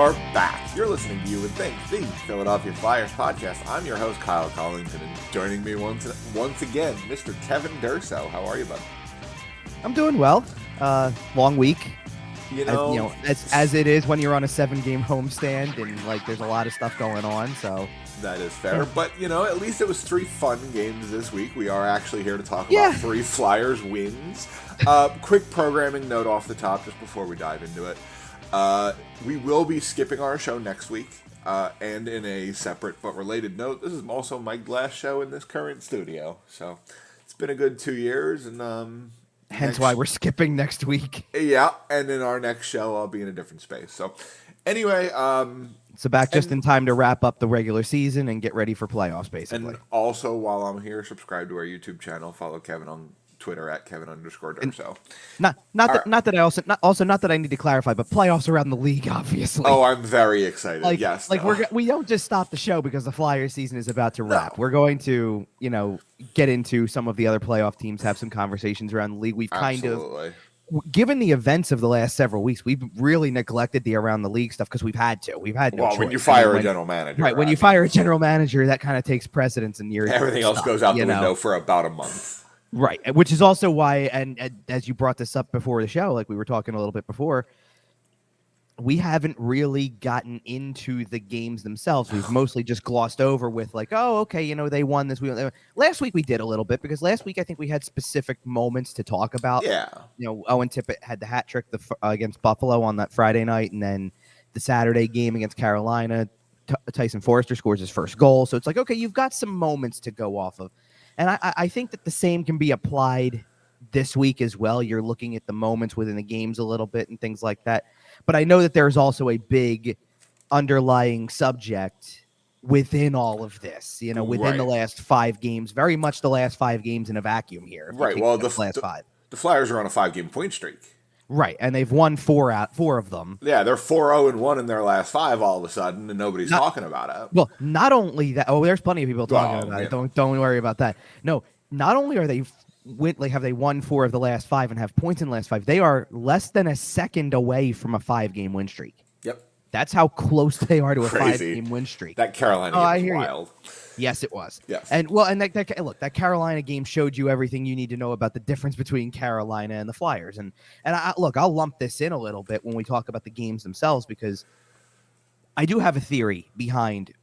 are back. You're listening to You Would Think, the Philadelphia Flyers podcast. I'm your host, Kyle Collington, and joining me once again, Mr. Kevin Durso. How are you, bud? I'm doing well. Long week. As it is when you're on a 7-game homestand and there's a lot of stuff going on. So that is fair, but at least it was 3 fun games this week. We are actually here to talk about 3 Flyers wins. Quick programming note off the top, just before we dive into it. We will be skipping our show next week, and in a separate but related note, this is also my last show in this current studio. So it's been a good 2 years, and hence why we're skipping next week. Yeah, and in our next show, I'll be in a different space. So anyway, so back just in time to wrap up the regular season and get ready for playoffs, basically. And also, while I'm here, subscribe to our YouTube channel. Follow Kevin on Twitter at Kevin_Durso. Not that I need to clarify, but playoffs around the league, obviously. Oh, I'm very excited. Yes, we don't just stop the show because the Flyers season is about to wrap. No. We're going to get into some of the other playoff teams, have some conversations around the league. We've given the events of the last several weeks, we've really neglected the around the league stuff because we've had no choice. When you fire a general manager, right? When you fire a general manager, that kind of takes precedence, and everything else goes out the window for about a month. Right, which is also why, and as you brought this up before the show, like we were talking a little bit before, we haven't really gotten into the games themselves. We've mostly just glossed over with they won this. Last week we did a little bit because last week I think we had specific moments to talk about. Yeah. Owen Tippett had the hat trick against Buffalo on that Friday night, and then the Saturday game against Carolina, Tyson Forrester scores his first goal. So it's you've got some moments to go off of. And I think that the same can be applied this week as well. You're looking at the moments within the games a little bit and things like that. But I know that there's also a big underlying subject within all of this, within the last 5 games, very much the last 5 games in a vacuum here. Right. Well, the last 5. The Flyers are on a 5-game point streak. Right, and they've won 4 of them. Yeah, they're 4-0-1 in their last 5 all of a sudden, and nobody's talking about it. Well, not only that. Oh, there's plenty of people talking about it. Don't worry about that. No, not only are they have they won 4 of the last 5 and have points in the last 5, they are less than a second away from a 5-game win streak. Yep, that's how close they are to a 5-game win streak. That Carolina game was wild. Yes, it was. Yes. And that Carolina game showed you everything you need to know about the difference between Carolina and the Flyers. And I'll lump this in a little bit when we talk about the games themselves, because I do have a theory behind,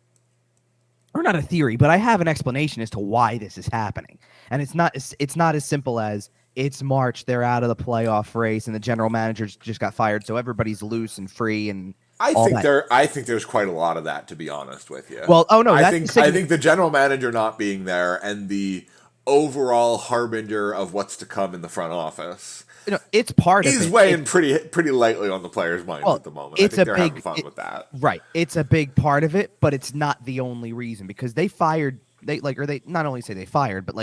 or not a theory, but I have an explanation as to why this is happening. And it's not as simple as it's March, they're out of the playoff race, and the general manager just got fired, so everybody's loose and free and I think there's quite a lot of that, to be honest with you. Well, I think the general manager not being there and the overall harbinger of what's to come in the front office, it's part of it. He's weighing pretty lightly on the players' minds at the moment. I think they're having fun with that. Right, it's a big part of it, but it's not the only reason, because they fired. They not only say they fired, but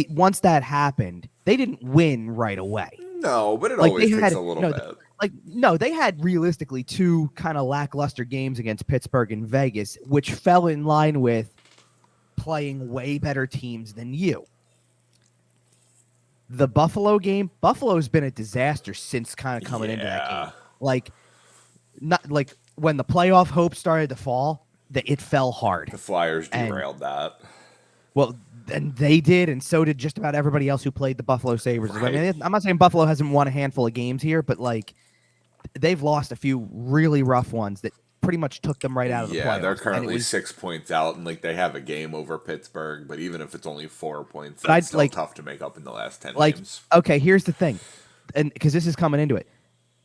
once that happened, they didn't win right away. No, but it always takes a little bit. They had realistically 2 kind of lackluster games against Pittsburgh and Vegas, which fell in line with playing way better teams than you. The Buffalo game, Buffalo's been a disaster since kind of coming into that game. When the playoff hope started to fall, it fell hard. The Flyers derailed that. Well, and they did, and so did just about everybody else who played the Buffalo Sabres. Right. I mean, I'm not saying Buffalo hasn't won a handful of games here, but they've lost a few really rough ones that pretty much took them right out of the playoffs. Yeah, they're currently 6 points out, and they have a game over Pittsburgh, but even if it's only 4 points, that's still tough to make up in the last 10 games. Okay, here's the thing, and because this is coming into it.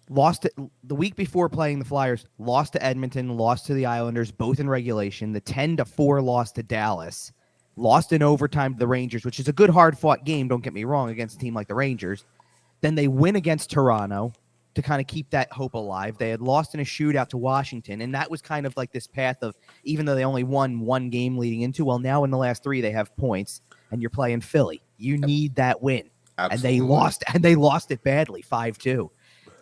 The week before playing the Flyers, lost to Edmonton, lost to the Islanders, both in regulation. The 10-4 loss to Dallas, lost in overtime to the Rangers, which is a good hard-fought game, don't get me wrong, against a team like the Rangers. Then they win against Toronto to kind of keep that hope alive. They had lost in a shootout to Washington, and that was kind of like this path of, even though they only won 1 game leading into, well, now in the last 3 they have points, and you're playing Philly. You need that win. Absolutely. And they lost it badly, 5-2.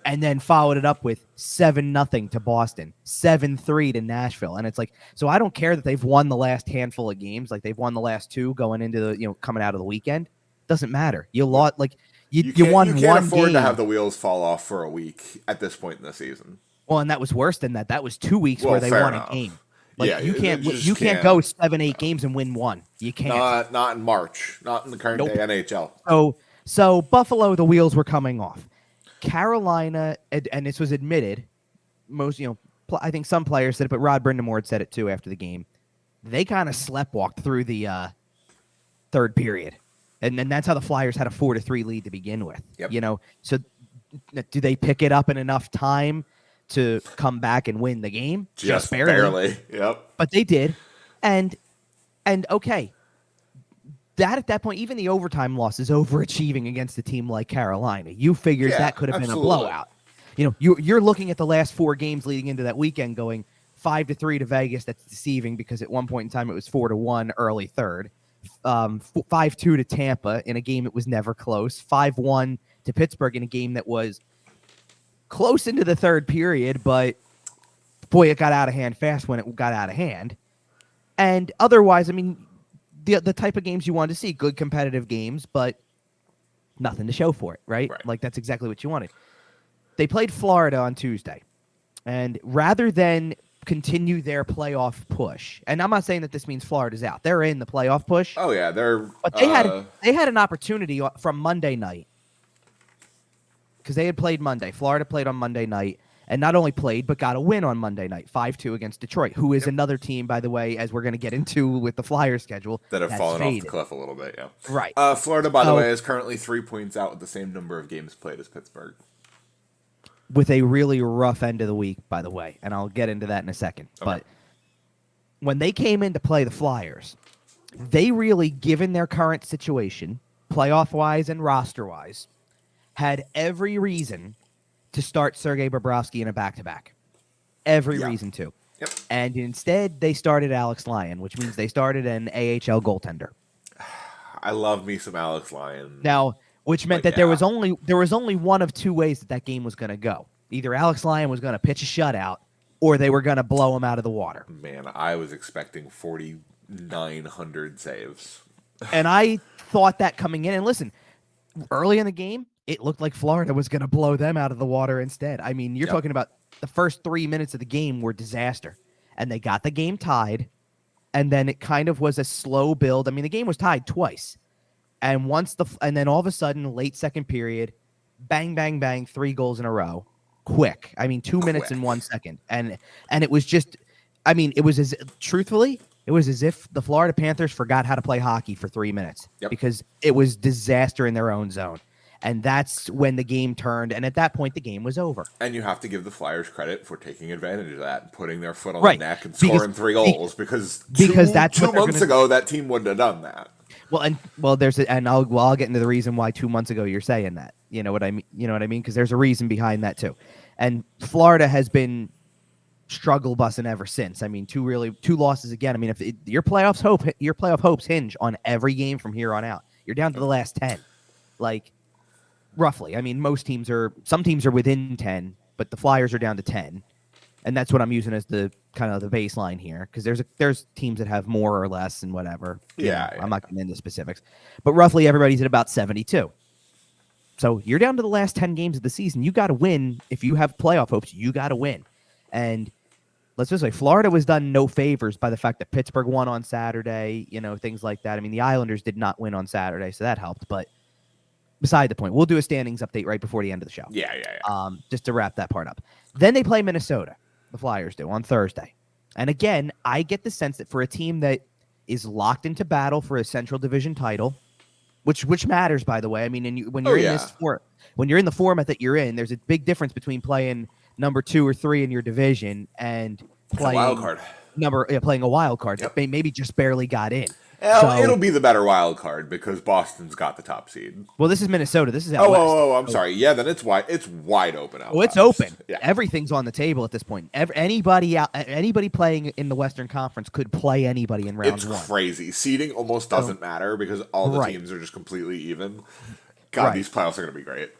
And then followed it up with 7-0 to Boston, 7-3 to Nashville. And it's so I don't care that they've won the last handful of games, they've won the last 2 going into the, coming out of the weekend. Doesn't matter. You lost, you won one game. You can't afford to have the wheels fall off for a week at this point in the season. Well, and that was worse than that. That was 2 weeks where they won a game. Like Yeah, you can't go 7-8 games and win one. You can't. Not in March. Not in the current day NHL. So Buffalo, the wheels were coming off. Carolina, and this was admitted. Most, I think some players said it, but Rod Brindamore had said it too after the game. They kind of sleptwalked through the third period, and that's how the Flyers had a 4-3 lead to begin with. Yep. So do they pick it up in enough time to come back and win the game? Just barely. Yep. But they did, and okay. That at that point, even the overtime loss is overachieving against a team like Carolina. You figured that could have been a blowout. You're looking at the last 4 games leading into that weekend going 5-3 to Vegas. That's deceiving because at one point in time it was 4-1 early third, 5-2 to Tampa in a game it was never close, 5-1 to Pittsburgh in a game that was close into the third period, but boy, it got out of hand fast when it got out of hand. And otherwise, I mean, the type of games you wanted to see, good competitive games, but nothing to show for it, right? Like that's exactly what you wanted. They played Florida on Tuesday, and rather than continue their playoff push, and I'm not saying that this means Florida's out. They're in the playoff push. Oh yeah, but they had an opportunity from Monday night because they had played Monday. Florida played on Monday night. And not only played, but got a win on Monday night, 5-2 against Detroit, who is another team, by the way, as we're going to get into with the Flyers schedule. That have fallen off the cliff a little bit, yeah. Right. Florida, by the way, is currently 3 points out with the same number of games played as Pittsburgh. With a really rough end of the week, by the way, and I'll get into that in a second. Okay. But when they came in to play the Flyers, they really, given their current situation, playoff-wise and roster-wise, had every reason to start Sergei Bobrovsky in a back-to-back. Every reason to. Yep. And instead, they started Alex Lyon, which means they started an AHL goaltender. I love me some Alex Lyon. Now, which meant that there was only one of 2 ways that game was going to go. Either Alex Lyon was going to pitch a shutout, or they were going to blow him out of the water. Man, I was expecting 4,900 saves. And I thought that coming in. And listen, early in the game, it looked like Florida was going to blow them out of the water instead. I mean, you're talking about the first 3 minutes of the game were disaster. And they got the game tied, and then it kind of was a slow build. I mean, the game was tied twice. And then all of a sudden, late second period, bang, bang, bang, 3 goals in a row. Quick. I mean, 2 minutes and 1 second. And it was just, I mean, it was as if the Florida Panthers forgot how to play hockey for 3 minutes because it was disaster in their own zone. And that's when the game turned, and at that point, the game was over. And you have to give the Flyers credit for taking advantage of that and putting their foot on the neck and scoring 3 goals because that's 2 months ago that team wouldn't have done that. I'll get into the reason why 2 months ago you're saying that. You know what I mean? Because there's a reason behind that too. And Florida has been struggle bussing ever since. I mean, 2 losses again. I mean, if your playoff hopes hinge on every game from here on out. You're down to the last 10, like. Roughly. I mean, some teams are within 10, but the Flyers are down to 10. And that's what I'm using as the kind of the baseline here. Because there's teams that have more or less and whatever. I'm not getting into specifics. But roughly everybody's at about 72. So you're down to the last 10 games of the season. You got to win. If you have playoff hopes, you got to win. And let's just say Florida was done no favors by the fact that Pittsburgh won on Saturday, things like that. I mean, the Islanders did not win on Saturday, so that helped. But beside the point, we'll do a standings update right before the end of the show. Yeah. Just to wrap that part up. Then they play Minnesota, the Flyers do, on Thursday. And again, I get the sense that for a team that is locked into battle for a Central Division title, which matters, by the way. I mean, when you're in the format that you're in, there's a big difference between playing number 2 or 3 in your division and playing a wild card. Playing a wild card that maybe just barely got in. It'll be the better wild card because Boston's got the top seed. Well, this is Minnesota. This is out west. I'm sorry. Yeah, then it's wide open out. Oh, it's open. Yeah. Everything's on the table at this point. Anybody playing in the Western Conference could play anybody in round 1. It's crazy. Seeding almost doesn't matter because all the teams are just completely even. God, these playoffs are going to be great.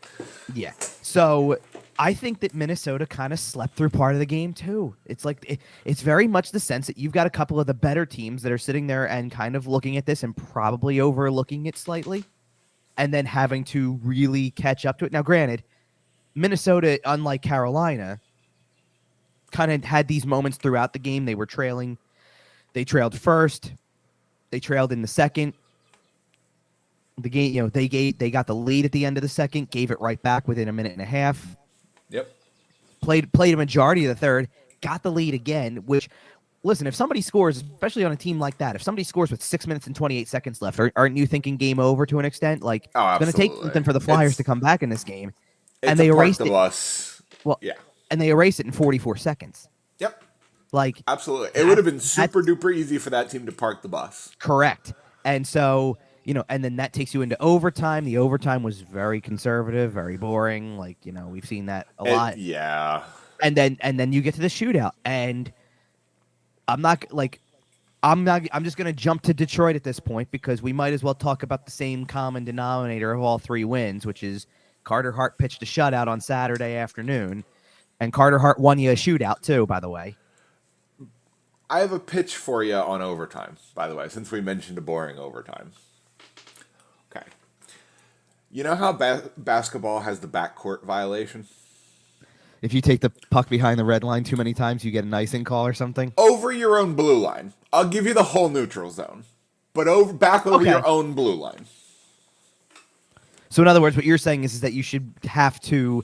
Yeah. So I think that Minnesota kind of slept through part of the game too. It's like it's very much the sense that you've got a couple of the better teams that are sitting there and kind of looking at this and probably overlooking it slightly, and then having to really catch up to it. Now, granted, Minnesota, unlike Carolina, kind of had these moments throughout the game. They were trailing. They trailed first. They trailed in the second. The game, they got the lead at the end of the second, gave it right back within a minute and a half. Yep. Played a majority of the third, got the lead again, which, listen, if somebody scores, especially on a team like that, if somebody scores with 6 minutes and 28 seconds left, aren't you thinking game over to an extent? Like, it's going to take something for the Flyers to come back in this game. And they erased it. Well, yeah. And they erased it in 44 seconds. Yep. Like, absolutely. It would have been super duper easy for that team to park the bus. Correct. And so, and then that takes you into overtime. The overtime was very conservative, very boring. Like, we've seen that a lot. Yeah. And then you get to the shootout, and I'm just going to jump to Detroit at this point because we might as well talk about the same common denominator of all three wins, which is Carter Hart pitched a shutout on Saturday afternoon, and Carter Hart won you a shootout too, by the way. I have a pitch for you on overtime, by the way, since we mentioned a boring overtime. Okay. You know how basketball has the backcourt violation? If you take the puck behind the red line too many times, you get an icing call or something? Over your own blue line. I'll give you the whole neutral zone. But back over your own blue line. So in other words, what you're saying is that you should have to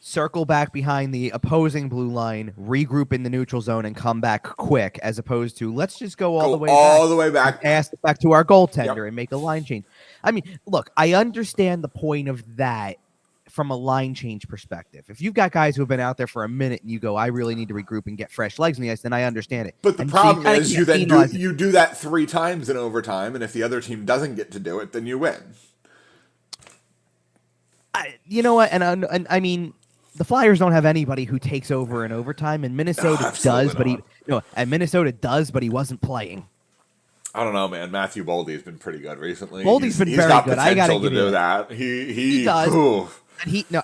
circle back behind the opposing blue line, regroup in the neutral zone, and come back quick, as opposed to let's just go all the way back, pass it back to our goaltender and make a line change. I mean, look, I understand the point of that from a line change perspective. If you've got guys who have been out there for a minute and you go, I really need to regroup and get fresh legs on the ice, then I understand it. But the problem is you do that 3 times in overtime, and if the other team doesn't get to do it, then you win. You know what? And I mean, the Flyers don't have anybody who takes over in overtime, and Minnesota does, but Minnesota does, but he wasn't playing. I don't know, man. Matthew Boldy's been pretty good recently. Boldy's been very good. I got to do that. He does. Ooh.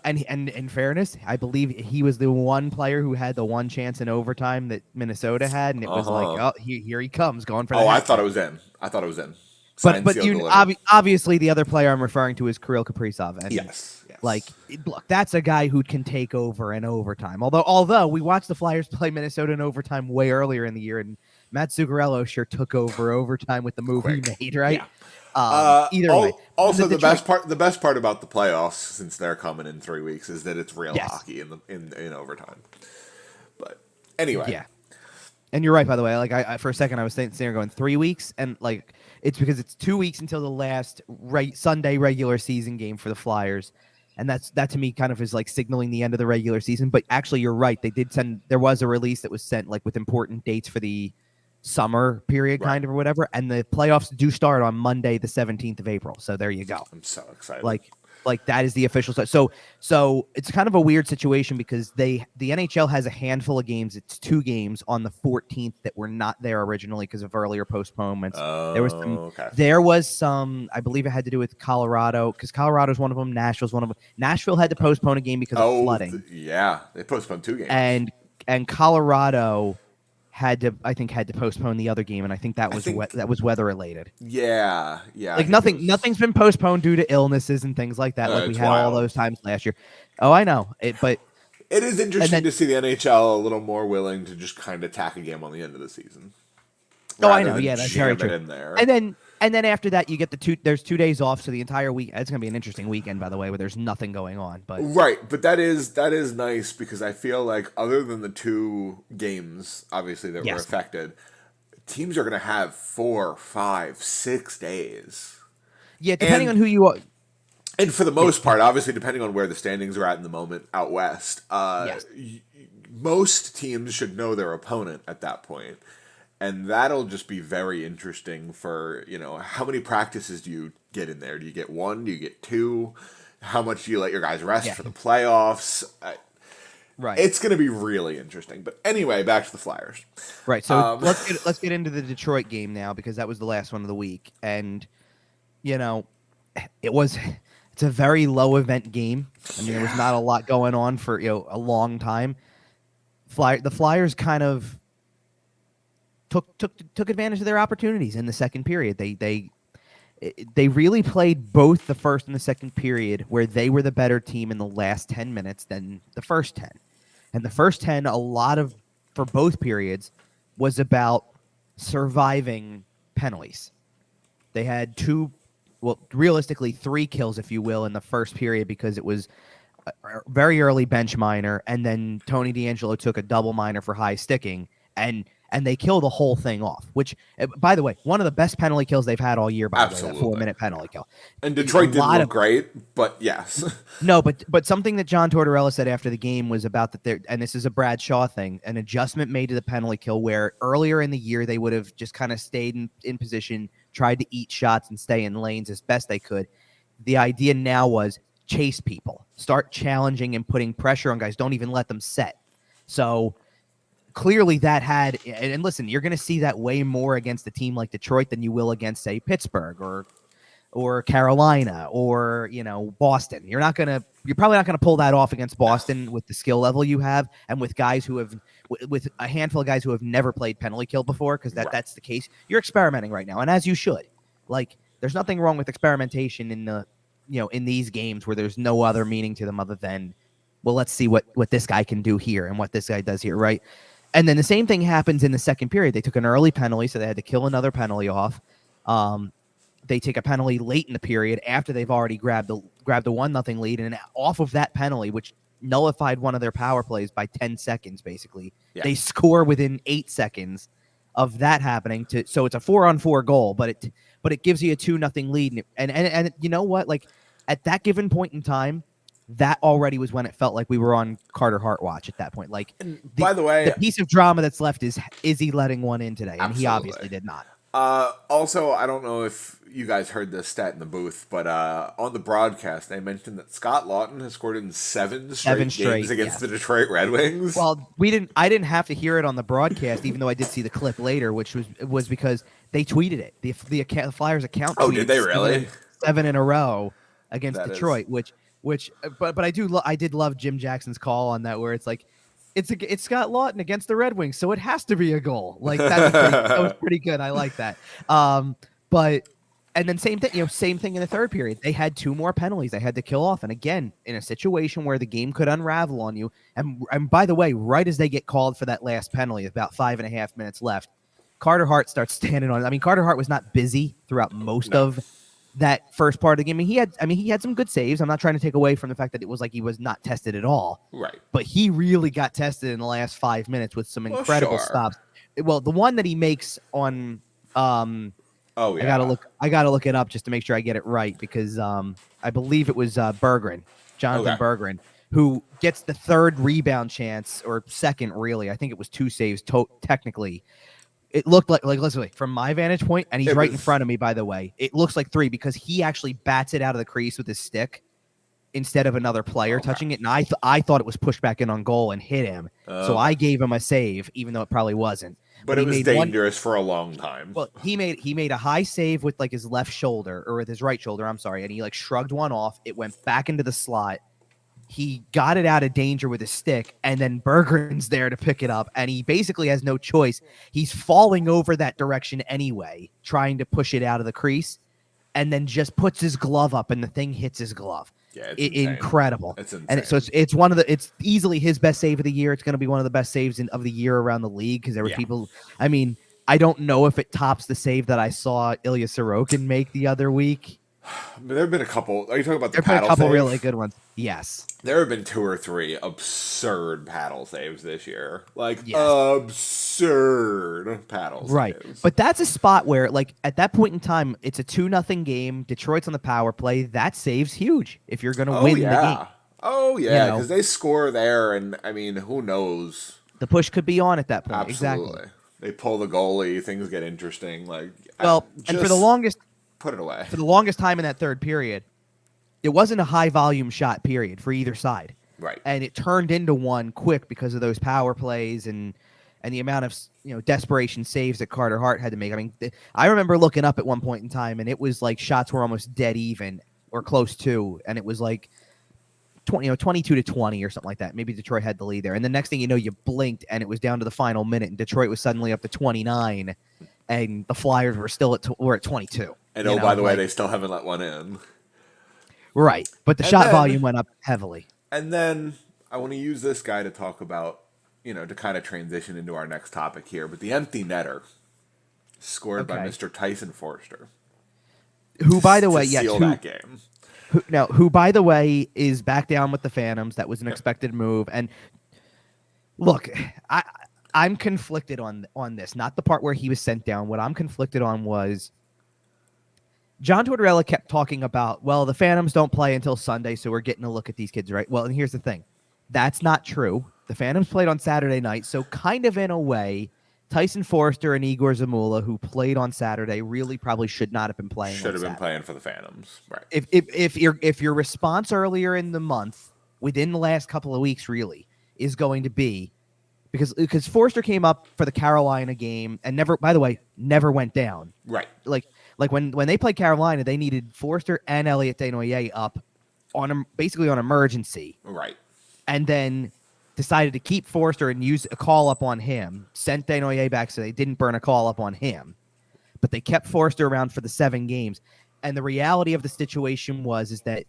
And in fairness, I believe he was the one player who had the one chance in overtime that Minnesota had, and it was like, oh, here he comes, going for. I thought it was in. But obviously the other player I'm referring to is Kirill Kaprizov. And yes. Like, look, that's a guy who can take over in overtime. Although we watched the Flyers play Minnesota in overtime way earlier in the year, and Matt Zuccarello sure took over overtime with the move he made, right? Yeah. Either way. Also, the best part about the playoffs, since they're coming in 3 weeks, is that it's real hockey in overtime. But anyway, yeah. And you're right, by the way. Like, I for a second I was sitting there going 3 weeks, and like it's because it's 2 weeks until the last Sunday regular season game for the Flyers. And that to me kind of is like signaling the end of the regular season. But actually, you're right. There was a release that was sent like with important dates for the summer period, kind of, or whatever. And the playoffs do start on Monday, the 17th of April. So there you go. I'm so excited. Like that is the official start. So it's kind of a weird situation because the NHL has a handful of games. It's 2 games on the 14th that were not there originally because of earlier postponements. There was some, I believe it had to do with Colorado, because Colorado's one of them. Nashville's one of them. Nashville had to postpone a game because of flooding. They postponed 2 games. And Colorado had to postpone the other game, and I think that was weather related. Yeah. Like nothing's been postponed due to illnesses and things like that. Like we had all those times last year. Oh, I know but it is interesting to see the NHL a little more willing to just kind of tack a game on the end of the season. Oh, I know. Yeah, that's very true. In there. And then after that, you get there's 2 days off, so the entire week. It's going to be an interesting weekend, by the way, where there's nothing going on. But right, but that is nice because I feel like other than the 2 games, obviously that were affected, teams are going to have 4, 5, 6 days. Yeah, depending on who you are. And for the most part, obviously, depending on where the standings are at in the moment out west, most teams should know their opponent at that point. And that'll just be very interesting for, how many practices do you get in there? Do you get 1? Do you get 2? How much do you let your guys rest for the playoffs? Right. It's going to be really interesting. But anyway, back to the Flyers. Right. So let's get into the Detroit game now, because that was the last one of the week. And, it's a very low event game. I mean, there was not a lot going on for, a long time. The Flyers kind of took advantage of their opportunities in the second period. They really played both the first and the second period where they were the better team in the last 10 minutes than the first 10. And the first 10, a lot of for both periods was about surviving penalties. They had realistically 3 kills, if you will, in the first period because it was a very early bench minor, and then Tony D'Angelo took a double minor for high sticking, and they killed the whole thing off, which, by the way, one of the best penalty kills they've had all year, by the way, that 4-minute penalty kill. And Detroit didn't look great, but yes. No, but something that John Tortorella said after the game was about that and this is a Brad Shaw thing, an adjustment made to the penalty kill where earlier in the year they would have just kind of stayed in position, tried to eat shots and stay in lanes as best they could. The idea now was chase people, start challenging and putting pressure on guys. Don't even let them set. So clearly that had, and listen, you're going to see that way more against a team like Detroit than you will against, say, Pittsburgh or Carolina or, Boston. You're probably not going to pull that off against Boston with the skill level you have and with guys who have, with a handful of guys who have never played penalty kill before, because that's the case. You're experimenting right now, and as you should. Like, there's nothing wrong with experimentation in these games where there's no other meaning to them other than, well, let's see what this guy can do here and what this guy does here, right? And then the same thing happens in the second period. They took an early penalty, so they had to kill another penalty off. They take a penalty late in the period after they've already grabbed the 1-0 lead, and off of that penalty, which nullified one of their power plays by 10 seconds, basically, they score within 8 seconds of that happening. So it's a 4-on-4 goal, but it gives you a 2-0 lead, and you know what? Like, at that given point in time, that already was when it felt like we were on Carter Hart watch at that point. Like, by the way, the piece of drama that's left is he letting one in today? And absolutely. He obviously did not. Also, I don't know if you guys heard this stat in the booth, but on the broadcast, they mentioned that Scott Lawton has scored in 7 straight games against the Detroit Red Wings. Well, I didn't have to hear it on the broadcast, even though I did see the clip later, which was because they tweeted it. The Flyers account tweeted did they really? 7 in a row against Detroit, but I did love Jim Jackson's call on that, where it's like, it's Scott Lawton against the Red Wings, so it has to be a goal. Like, that was pretty good. I like that. But and then same thing in the third period. They had 2 more penalties they had to kill off, and again, in a situation where the game could unravel on you. And by the way, right as they get called for that last penalty, about 5.5 minutes left, Carter Hart starts standing on it. I mean, Carter Hart was not busy throughout most of that first part of the game. He had some good saves. I'm not trying to take away from the fact that it was like he was not tested at all. Right. But he really got tested in the last 5 minutes with some incredible stops. Well, the one that he makes on I gotta look it up just to make sure I get it right, because I believe it was Jonathan Berggren, who gets the third rebound chance, or second, really. I think it was 2 saves technically. It looked like literally from my vantage point, and he's right in front of me, by the way. It looks like 3 because he actually bats it out of the crease with his stick instead of another player touching it. And I thought it was pushed back in on goal and hit him. So I gave him a save, even though it probably wasn't. But it was dangerous for a long time. Well, he made a high save with like his left shoulder, or with his right shoulder, I'm sorry, and he like shrugged one off. It went back into the slot. He got it out of danger with his stick, and then Berggren's there to pick it up, and he basically has no choice. He's falling over that direction anyway, trying to push it out of the crease, and then just puts his glove up, and the thing hits his glove. Yeah, incredible. It's insane. And so it's easily his best save of the year. It's going to be one of the best saves of the year around the league, because there were people. I mean, I don't know if it tops the save that I saw Ilya Sorokin make the other week. There have been a couple. Are you talking about the paddle? There have been a couple save? really good ones. Yes. There have been 2 or 3 absurd paddle saves this year. Like, absurd paddle saves. But that's a spot where, like, at that point in time, it's a 2-0 game. Detroit's on the power play. That save's huge if you're going to win the game. Oh, yeah, because they score there, and, I mean, who knows? The push could be on at that point. Absolutely. Exactly. They pull the goalie. Things get interesting. Like, and for the longest... Put it away. For the longest time in that third period, it wasn't a high-volume shot period for either side. Right. And it turned into one quick because of those power plays and the amount of desperation saves that Carter Hart had to make. I mean, I remember looking up at one point in time, and it was like shots were almost dead even or close to, and it was like 22-20 or something like that. Maybe Detroit had the lead there. And the next thing you know, you blinked, and it was down to the final minute, and Detroit was suddenly up to 29, and the Flyers were still at 22. And by the way, they still haven't let one in. Right. But the shot volume went up heavily. And then I want to use this guy to talk about to kind of transition into our next topic here, but the empty netter scored by Mr. Tyson Forster. Who, by the way, seal that game. Who, by the way, is back down with the Phantoms. That was an expected move. And look, I'm conflicted on this. Not the part where he was sent down. What I'm conflicted on was John Tortorella kept talking about, well, the Phantoms don't play until Sunday, so we're getting a look at these kids, right? Well, and here's the thing. That's not true. The Phantoms played on Saturday night, so kind of in a way, Tyson Forster and Igor Zamula, who played on Saturday, really probably should not have been playing. Should have been playing for the Phantoms, right? If your response earlier in the month, within the last couple of weeks, really is going to be because Forster came up for the Carolina game and never went down. Right. Like when they played Carolina, they needed Forster and Elliot Desnoyers up basically on emergency. Right. And then decided to keep Forster and use a call up on him, sent Desnoyers back so they didn't burn a call up on him. But they kept Forster around for the 7 games. And the reality of the situation is that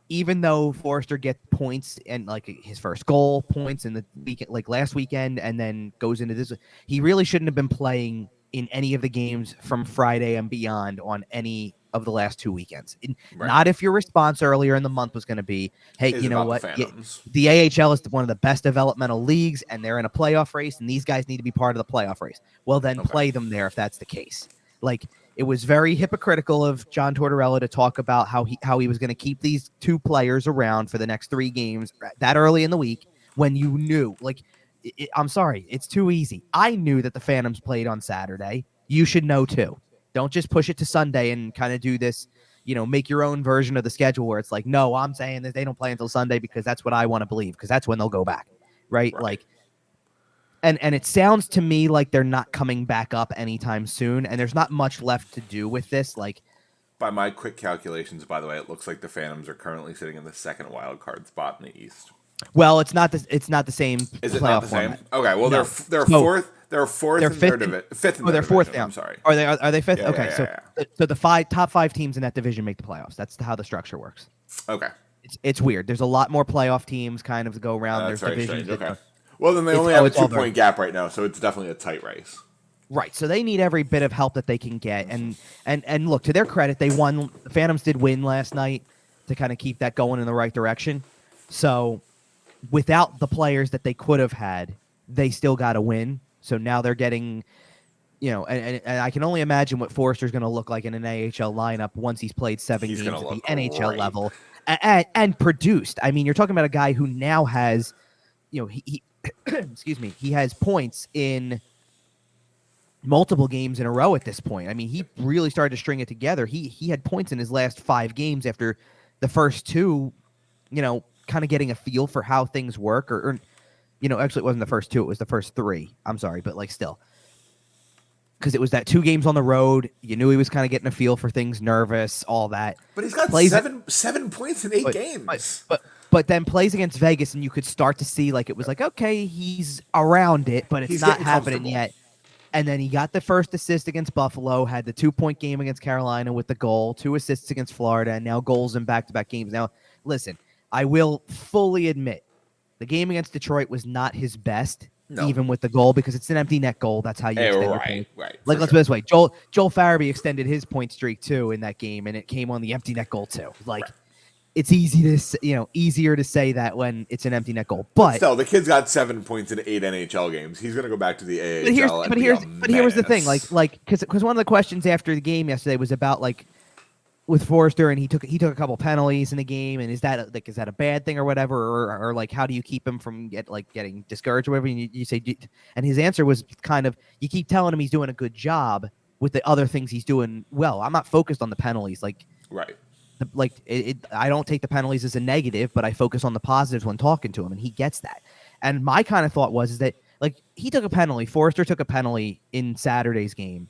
even though Forster gets points and like his first goal points in the weekend, like last weekend, and then goes into this, he really shouldn't have been playing in any of the games from Friday and beyond on any of the last 2 weekends. Right. Not if your response earlier in the month was going to be, hey, you know what? The AHL is one of the best developmental leagues, and they're in a playoff race, and these guys need to be part of the playoff race. Well, then play them there if that's the case. Like, it was very hypocritical of John Tortorella to talk about how he was going to keep these 2 players around for the next 3 games that early in the week when you knew, like, I'm sorry, it's too easy. I knew that the Phantoms played on Saturday. You should know too. Don't just push it to Sunday and kind of do this, make your own version of the schedule where it's like, no, I'm saying that they don't play until Sunday because that's what I want to believe, because that's when they'll go back, right? Like, and it sounds to me like they're not coming back up anytime soon, and there's not much left to do with this. Like, by my quick calculations, by the way, it looks like the Phantoms are currently sitting in the 2nd wild card spot in the East. Well, it's not the same. Is it not the same? Format. Okay, well they're fourth. They're fourth. They're fifth in their fourth division. now. I'm sorry. Are they fifth? Yeah, okay, so the top 5 teams in that division make the playoffs. That's how the structure works. Okay. It's weird. There's a lot more playoff teams kind of to go around. That's There's very divisions. strange. Okay. Well, then they only have a 2-point gap right now, so it's definitely a tight race. Right. So they need every bit of help that they can get. And look, to their credit, they won. The Phantoms did win last night to kind of keep that going in the right direction. So without the players that they could have had, they still got to win. So now they're getting, and I can only imagine what Forster's going to look like in an AHL lineup once he's played 7 games at the NHL level and produced. I mean, you're talking about a guy who now has, he excuse me, he has points in multiple games in a row at this point. I mean, he really started to string it together. He had points in his last 5 games after the first 2, kind of getting a feel for how things work or actually it wasn't the first 2, it was the first 3. I'm sorry, but like still. Because it was that 2 games on the road. You knew he was kind of getting a feel for things, nervous, all that. But he's got seven points in 8 games. But then plays against Vegas, and you could start to see, like, it was like, okay, he's around it, but it's not happening yet. And then he got the first assist against Buffalo, had the 2-point game against Carolina with the goal, 2 assists against Florida, and now goals in back-to-back games. Now, listen, I will fully admit, the game against Detroit was not his best, even with the goal, because it's an empty net goal. That's how you extend your point. Right. Like, let's put it this way. Joel Farabee extended his point streak, too, in that game, and it came on the empty net goal, too. Like, it's easier to say that when it's an empty net goal. But still, the kid's got 7 points in 8 NHL games. He's going to go back to the AHL. But here was the thing, like because one of the questions after the game yesterday was about like with Forster, and he took a couple penalties in the game, and is that a bad thing or whatever, or like how do you keep him from getting discouraged or whatever? And you say, and his answer was kind of, you keep telling him he's doing a good job with the other things he's doing well. I'm not focused on the penalties, right. I don't take the penalties as a negative, but I focus on the positives when talking to him, and he gets that. And my kind of thought is that like he took a penalty, Forster took a penalty in Saturday's game,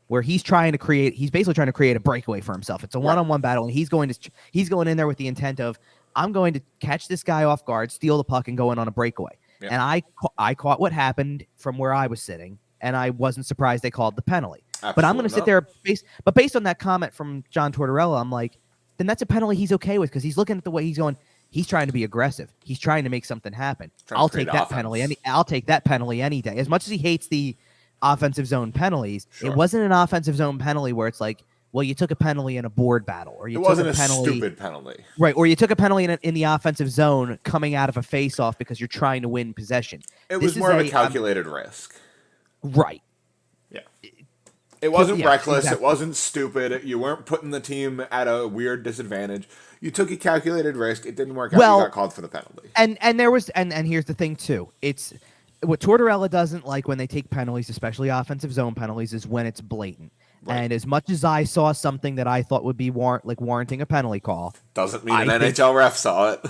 where he's basically trying to create a breakaway for himself. It's a one-on-one battle, and he's going in there with the intent of, I'm going to catch this guy off guard, steal the puck, and go in on a breakaway. Yeah. And I caught what happened from where I was sitting, and I wasn't surprised they called the penalty. Absolutely. But I'm going to sit there based on that comment from John Tortorella, I'm like, then that's a penalty he's okay with, because he's looking at the way he's going. He's trying to be aggressive. He's trying to make something happen. I'll take that penalty. I'll take that penalty any day. As much as he hates the offensive zone penalties, Sure. It wasn't an offensive zone penalty where it's like, well, you took a penalty in a board battle, or you took wasn't a penalty, stupid penalty, right? Or you took a penalty in the offensive zone coming out of a face-off because you're trying to win possession. It was more of a calculated risk, right? Yeah, it wasn't reckless. Exactly. It wasn't stupid. You weren't putting the team at a weird disadvantage. You took a calculated risk. It didn't work out. You got called for the penalty. And there was and here's the thing too. It's what Tortorella doesn't like when they take penalties, especially offensive zone penalties, is when it's blatant. Right. And as much as I saw something that I thought would be warranting a penalty call, doesn't mean an NHL ref saw it.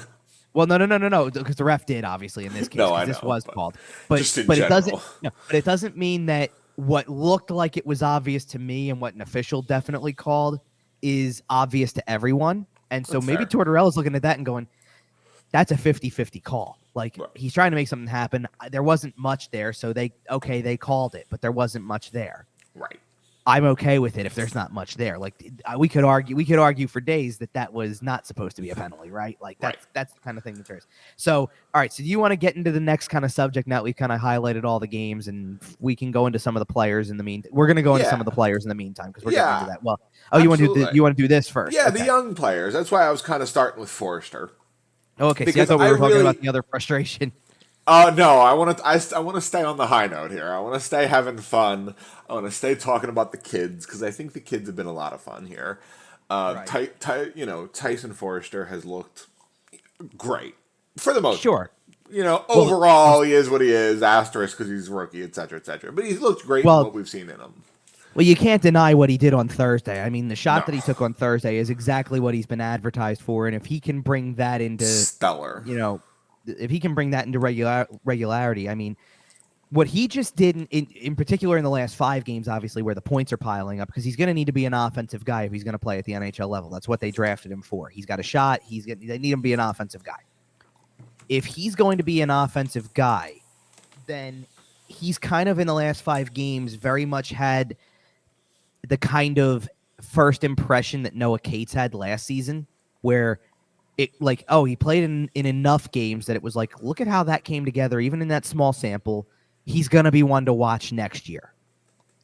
Well, no, because the ref did, obviously, in this case. This was called, but it doesn't. No, but it doesn't mean that what looked like it was obvious to me and what an official definitely called is obvious to everyone. And so maybe Tortorella's looking at that and going, "That's a 50-50 call." Like he's trying to make something happen. There wasn't much there, so they called it, but there wasn't much there. Right. I'm okay with it if there's not much there. Like we could argue for days that was not supposed to be a penalty, right? Like that's the kind of thing that there is. So, all right. So you want to get into the next kind of subject now? We've kind of highlighted all the games, and we can go into some of the players in the meantime. We're going to go into some of the players in the meantime because we're getting into that. Well, you want to do this first? Yeah, okay. The young players. That's why I was kind of starting with Forster. Oh, okay. See, I thought we were talking about the other frustration. No, I want to stay on the high note here. I want to stay having fun. I want to stay talking about the kids because I think the kids have been a lot of fun here. Tyson Forster has looked great for the most part. Overall, he is what he is. Asterisk because he's a rookie, etc., etc. But he's looked great in what we've seen in him. Well, you can't deny what he did on Thursday. I mean, the shot that he took on Thursday is exactly what he's been advertised for, and if he can bring that into stellar, if he can bring that into regularity, I mean, what he just did in particular in the last 5 games, obviously, where the points are piling up, because he's going to need to be an offensive guy if he's going to play at the NHL level. That's what they drafted him for. He's got a shot. They need him to be an offensive guy. If he's going to be an offensive guy, then he's kind of in the last 5 games very much had the kind of first impression that Noah Cates had last season, where he played in enough games that it was like, look at how that came together, even in that small sample. He's going to be one to watch next year.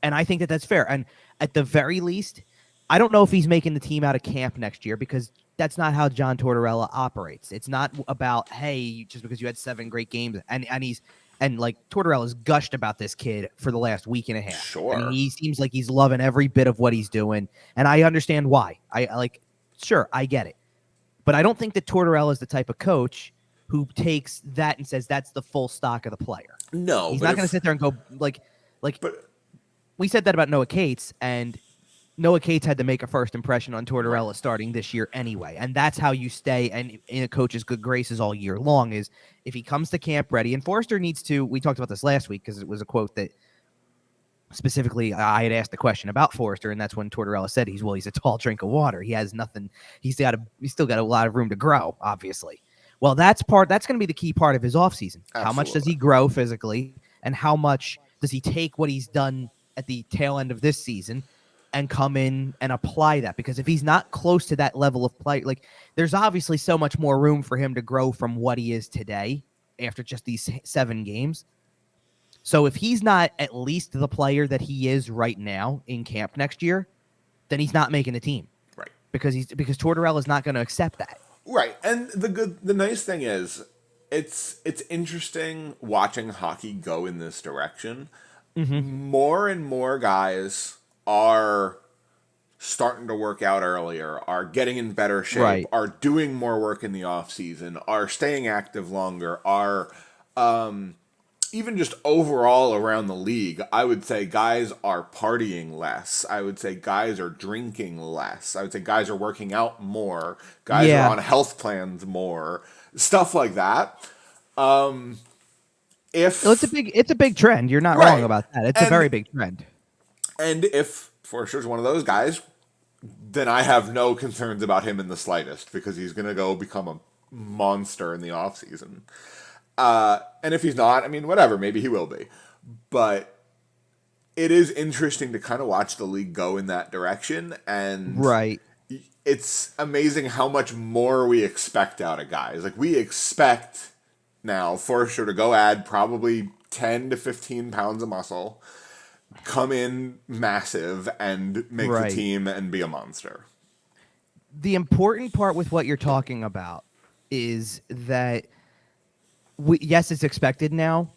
And I think that that's fair. And at the very least, I don't know if he's making the team out of camp next year because that's not how John Tortorella operates. It's not about, hey, just because you had 7 great games and Tortorella's gushed about this kid for the last week and a half. Sure. I mean, he seems like he's loving every bit of what he's doing. And I understand why. Sure, I get it. But I don't think that Tortorella is the type of coach who takes that and says that's the full stock of the player. No. He's not going to sit there and go but we said that about Noah Cates, and Noah Cates had to make a first impression on Tortorella starting this year anyway. And that's how you stay in a coach's good graces all year long, is if he comes to camp ready. And Forster needs to, we talked about this last week because it was a quote that specifically I had asked the question about Forster, and that's when Tortorella said he's a tall drink of water. He has nothing. He's still got a lot of room to grow, obviously. Well, that's going to be the key part of his offseason. Absolutely. How much does he grow physically, and how much does he take what he's done at the tail end of this season and come in and apply that? Because if he's not close to that level of play, there's obviously so much more room for him to grow from what he is today after just these 7 games. So if he's not at least the player that he is right now in camp next year, then he's not making the team. Right. Because Tortorella is not going to accept that. Right. And the nice thing is it's interesting watching hockey go in this direction. Mm-hmm. More and more guys are starting to work out earlier, are getting in better shape, right, are doing more work in the off season, are staying active longer, are even just overall around the league, I would say guys are partying less. I would say guys are drinking less. I would say guys are working out more. Guys are on health plans more. Stuff like that. It's a big trend. You're not wrong about that. It's a very big trend. And if Forster's one of those guys, then I have no concerns about him in the slightest, because he's going to go become a monster in the offseason. And if he's not, I mean, whatever, maybe he will be. But it is interesting to kind of watch the league go in that direction. And, it's amazing how much more we expect out of guys. Like, we expect now Forster to go add probably 10 to 15 pounds of muscle, come in massive, and make the team and be a monster. The important part with what you're talking about is that, yes, it's expected now,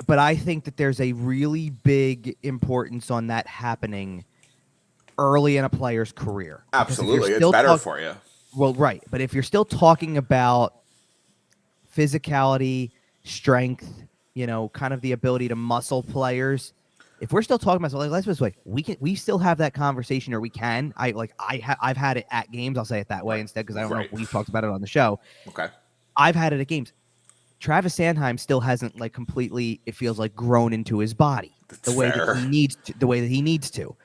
but I think that there's a really big importance on that happening early in a player's career. Absolutely. It's better for you. Well, right. But if you're still talking about physicality, strength, kind of the ability to muscle players, if we're still talking about, let's put it this way, we still have that conversation, or we can. I've had it at games. I'll say it that way instead, because I don't know if we've talked about it on the show. Okay. I've had it at games. Travis Sanheim still hasn't completely, it feels like, grown into his body the way that he needs to.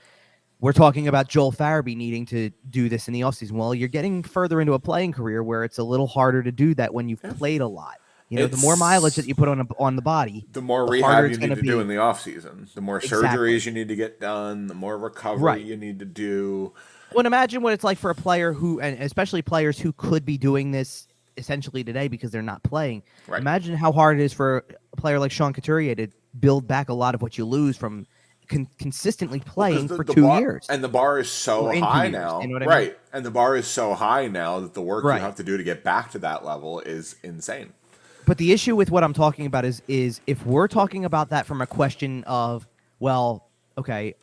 We're talking about Joel Farabee needing to do this in the offseason. Well, you're getting further into a playing career where it's a little harder to do that when you've played a lot. The more mileage that you put on the body, the more rehab you need to do in the offseason. The more surgeries you need to get done, the more recovery you need to do. Well, imagine what it's like for a player who, and especially players who could be doing this essentially today because they're not playing. Right. Imagine how hard it is for a player like Sean Couturier to build back a lot of what you lose from consistently playing for 2 years. And the bar is so high now. You know what I mean? And the bar is so high now that the work you have to do to get back to that level is insane. But the issue with what I'm talking about is if we're talking about that from a question of, well, okay,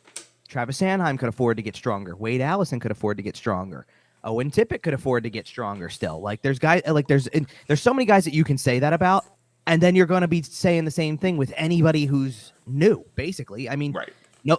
Travis Sanheim could afford to get stronger. Wade Allison could afford to get stronger. Owen Tippett could afford to get stronger still. There's so many guys that you can say that about, and then you're going to be saying the same thing with anybody who's new, basically. I mean,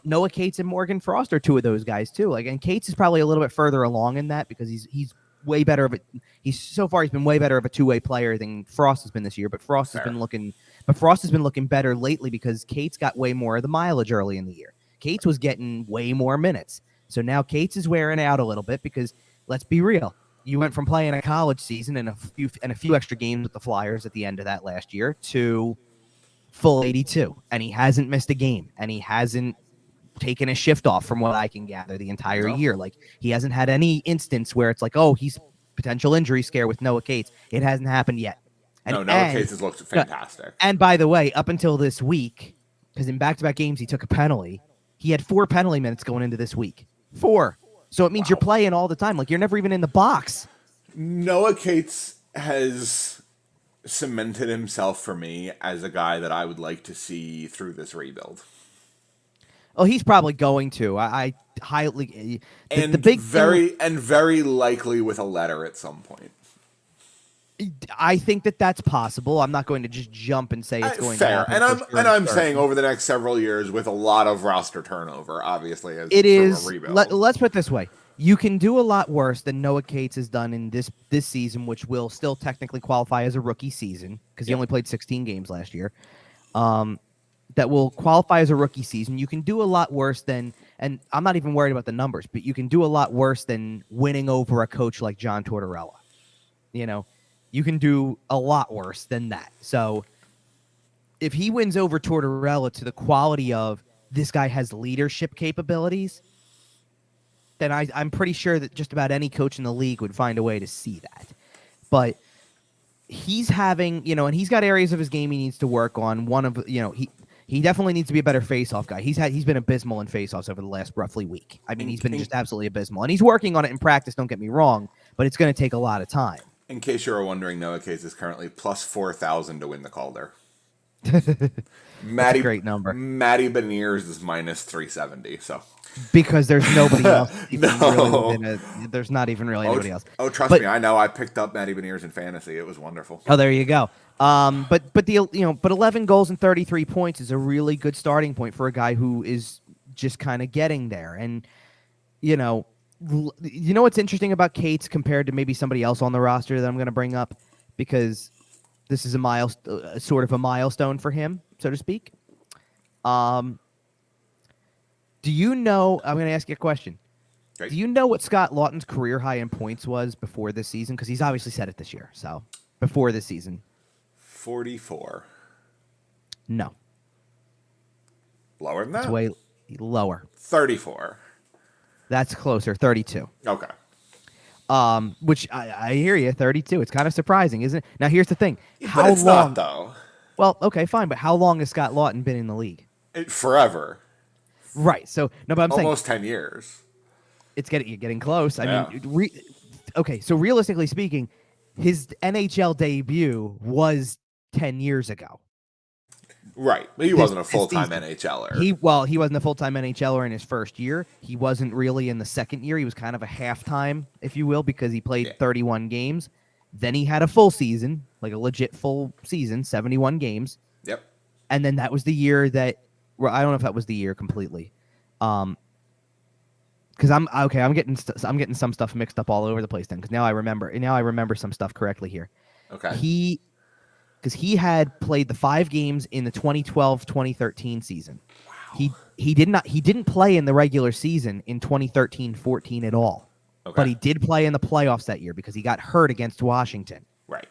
Noah Cates and Morgan Frost are two of those guys too. And Cates is probably a little bit further along in that because he's way better of a. He's been way better of a two-way player than Frost has been this year. But Frost has been looking better lately because Cates got way more of the mileage early in the year. Cates was getting way more minutes, so now Cates is wearing out a little bit because. Let's be real. You went from playing a college season and a few extra games with the Flyers at the end of that last year to full 82, and he hasn't missed a game, and he hasn't taken a shift off from what I can gather the entire year. He hasn't had any instance where it's like, oh, he's potential injury scare with Noah Cates. It hasn't happened yet. Noah Cates has looked fantastic. And by the way, up until this week, because in back-to-back games he took a penalty, he had 4 penalty minutes going into this week. 4. So it means you're playing all the time. You're never even in the box. Noah Cates has cemented himself for me as a guy that I would like to see through this rebuild. Oh, he's probably going to. I highly very likely with a letter at some point. I think that's possible. I'm not going to just jump and say it's going to happen. And I'm saying over the next several years with a lot of roster turnover, obviously, as it is. A rebuild. Let's put it this way: you can do a lot worse than Noah Cates has done in this season, which will still technically qualify as a rookie season because he only played 16 games last year. That will qualify as a rookie season. You can do a lot worse than, and I'm not even worried about the numbers, but you can do a lot worse than winning over a coach like John Tortorella. You can do a lot worse than that. So if he wins over Tortorella to the quality of this guy has leadership capabilities, then I'm pretty sure that just about any coach in the league would find a way to see that. But he's having, and he's got areas of his game he needs to work on. One of, he definitely needs to be a better face-off guy. He's been abysmal in face-offs over the last roughly week. I mean, he's been just absolutely abysmal. And he's working on it in practice, don't get me wrong, but it's going to take a lot of time. In case you were wondering, Noah Cates is currently plus 4,000 to win the Calder. That's a great number. Matty Beniers is minus 370. So because there's nobody else. There's not even really anybody else. Oh, trust me, I know. I picked up Matty Beniers in fantasy. It was wonderful. Oh, there you go. But 11 goals and 33 points is a really good starting point for a guy who is just kind of getting there. And what's interesting about Cates compared to maybe somebody else on the roster that I'm going to bring up, because this is sort of a milestone for him, so to speak. Do you know? I'm going to ask you a question. Okay. Do you know what Scott Lawton's career high in points was before this season? Because he's obviously said it this year. So before this season, 44. No. Lower than that? It's way lower. 34. That's closer, 32. Okay. Which I hear you, 32. It's kind of surprising, isn't it? Now, here's the thing. But it's not, though. Well, okay, fine. But how long has Scott Lawton been in the league? Forever. Right. So, no, but I'm saying. Almost 10 years. You're getting close. I mean, okay, so realistically speaking, his NHL debut was 10 years ago. Right. But he wasn't a full-time NHLer. He wasn't a full-time NHLer in his first year. He wasn't really in the second year. He was kind of a half-time, if you will, because he played 31 games. Then he had a full season, like a legit full season, 71 games. Yep. And then that was the year that, well, I don't know if that was the year completely. Because I'm getting some stuff mixed up all over the place then. Because now I remember some stuff correctly here. Okay. Because he had played the 5 games in the 2012-2013 season. Wow. He didn't play in the regular season in 2013-14 at all. Okay. But he did play in the playoffs that year because he got hurt against Washington. Right.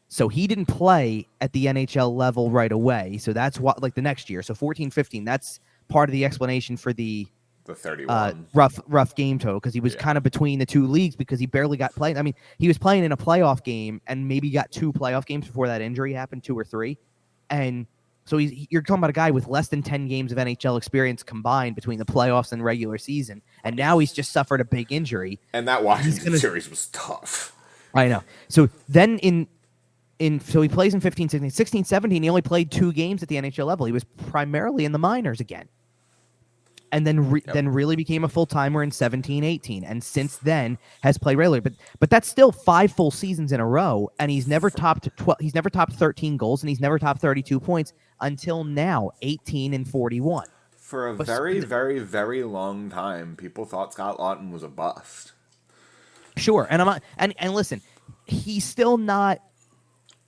So he didn't play at the NHL level right away. So that's what, like, the next year. So 14-15, that's part of the explanation for the 31 rough game total, because he was kind of between the two leagues because he barely got played. I mean, he was playing in a playoff game and maybe got 2 playoff games before that injury happened, 2 or 3. And so you're talking about a guy with less than 10 games of NHL experience combined between the playoffs and regular season. And now he's just suffered a big injury. And that Washington series was tough. I know. So then so he plays in 15-16. 16-17, he only played 2 games at the NHL level. He was primarily in the minors again. And then then really became a full-timer in 17-18, and since then has played regularly. But that's still 5 full seasons in a row, and he's never topped 13 goals, and he's never topped 32 points until now, 18-41. For a very, very, very long time, people thought Scott Lawton was a bust. Sure, and listen, he's still not,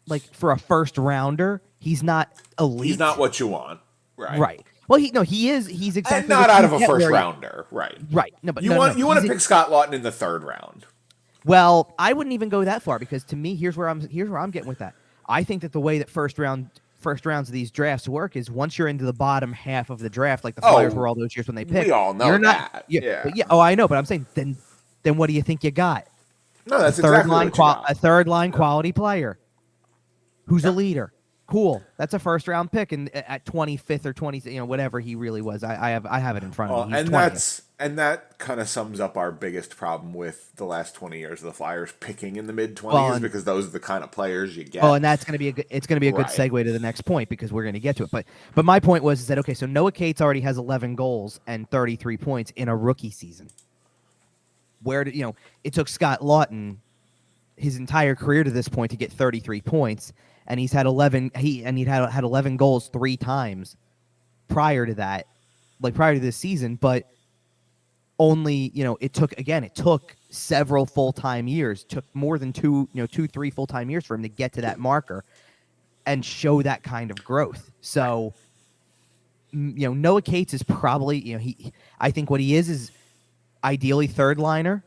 like, for a first rounder, he's not elite. He's not what you want, right? Right. Well, he is. He's exactly. And not out of a first rounder, right? Right. No, but you want to pick Scott Lawton in the 3rd round. Well, I wouldn't even go that far, because to me, here's where I'm getting with that. I think that the way that first rounds of these drafts work is once you're into the bottom half of the draft, like the Flyers were all those years when they picked. We all know that. Oh, I know, but I'm saying then what do you think you got? No, that's exactly what you got. A third-line quality player who's a leader. Cool. That's a first-round pick, and at 25th or 20th, whatever he really was. I have it in front of me. And that kind of sums up our biggest problem with the last 20 years of the Flyers picking in the mid-20s, because those are the kind of players you get. Oh, and that's going to be a good segue to the next point, because we're going to get to it. But my point was that, okay, so Noah Cates already has 11 goals and 33 points in a rookie season. Where it took Scott Lawton his entire career to this point to get 33 points. And he's had 11. He'd had 11 goals 3 times prior to that, like prior to this season. But only it took several full-time years. Took more than 2-3 full-time years for him to get to that marker and show that kind of growth. So Noah Cates is probably I think what he is ideally 3rd liner.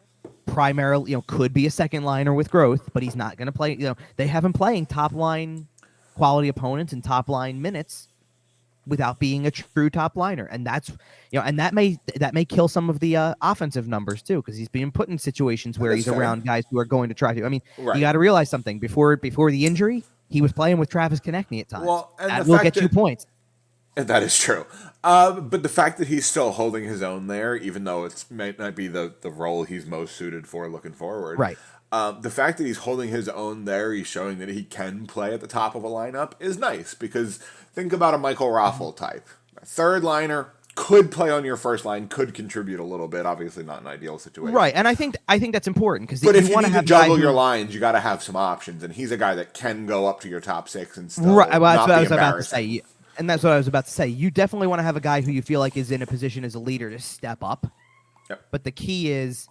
Primarily, could be a 2nd liner with growth, but he's not going to play. They have him playing top line quality opponents and top line minutes without being a true top liner, and that's and that may kill some of the offensive numbers too, because he's being put in situations where he's around guys who are going to try to. I mean, you got to realize something before the injury, he was playing with Travis Konechny at times. Well, and that will get you points. And that is true. But the fact that he's still holding his own there, even though it might not be the role he's most suited for looking forward. Right. The fact that he's holding his own there, he's showing that he can play at the top of a lineup, is nice. Because think about a Michael Raffl type. A 3rd liner, could play on your first line, could contribute a little bit. Obviously not an ideal situation. Right, and I think that's important. But if you need to juggle your lines, you got to have some options. And he's a guy that can go up to your top 6 and still not be embarrassing. I was about to say. And that's what I was about to say. You definitely want to have a guy who you feel like is in a position as a leader to step up. Yep. But the key is,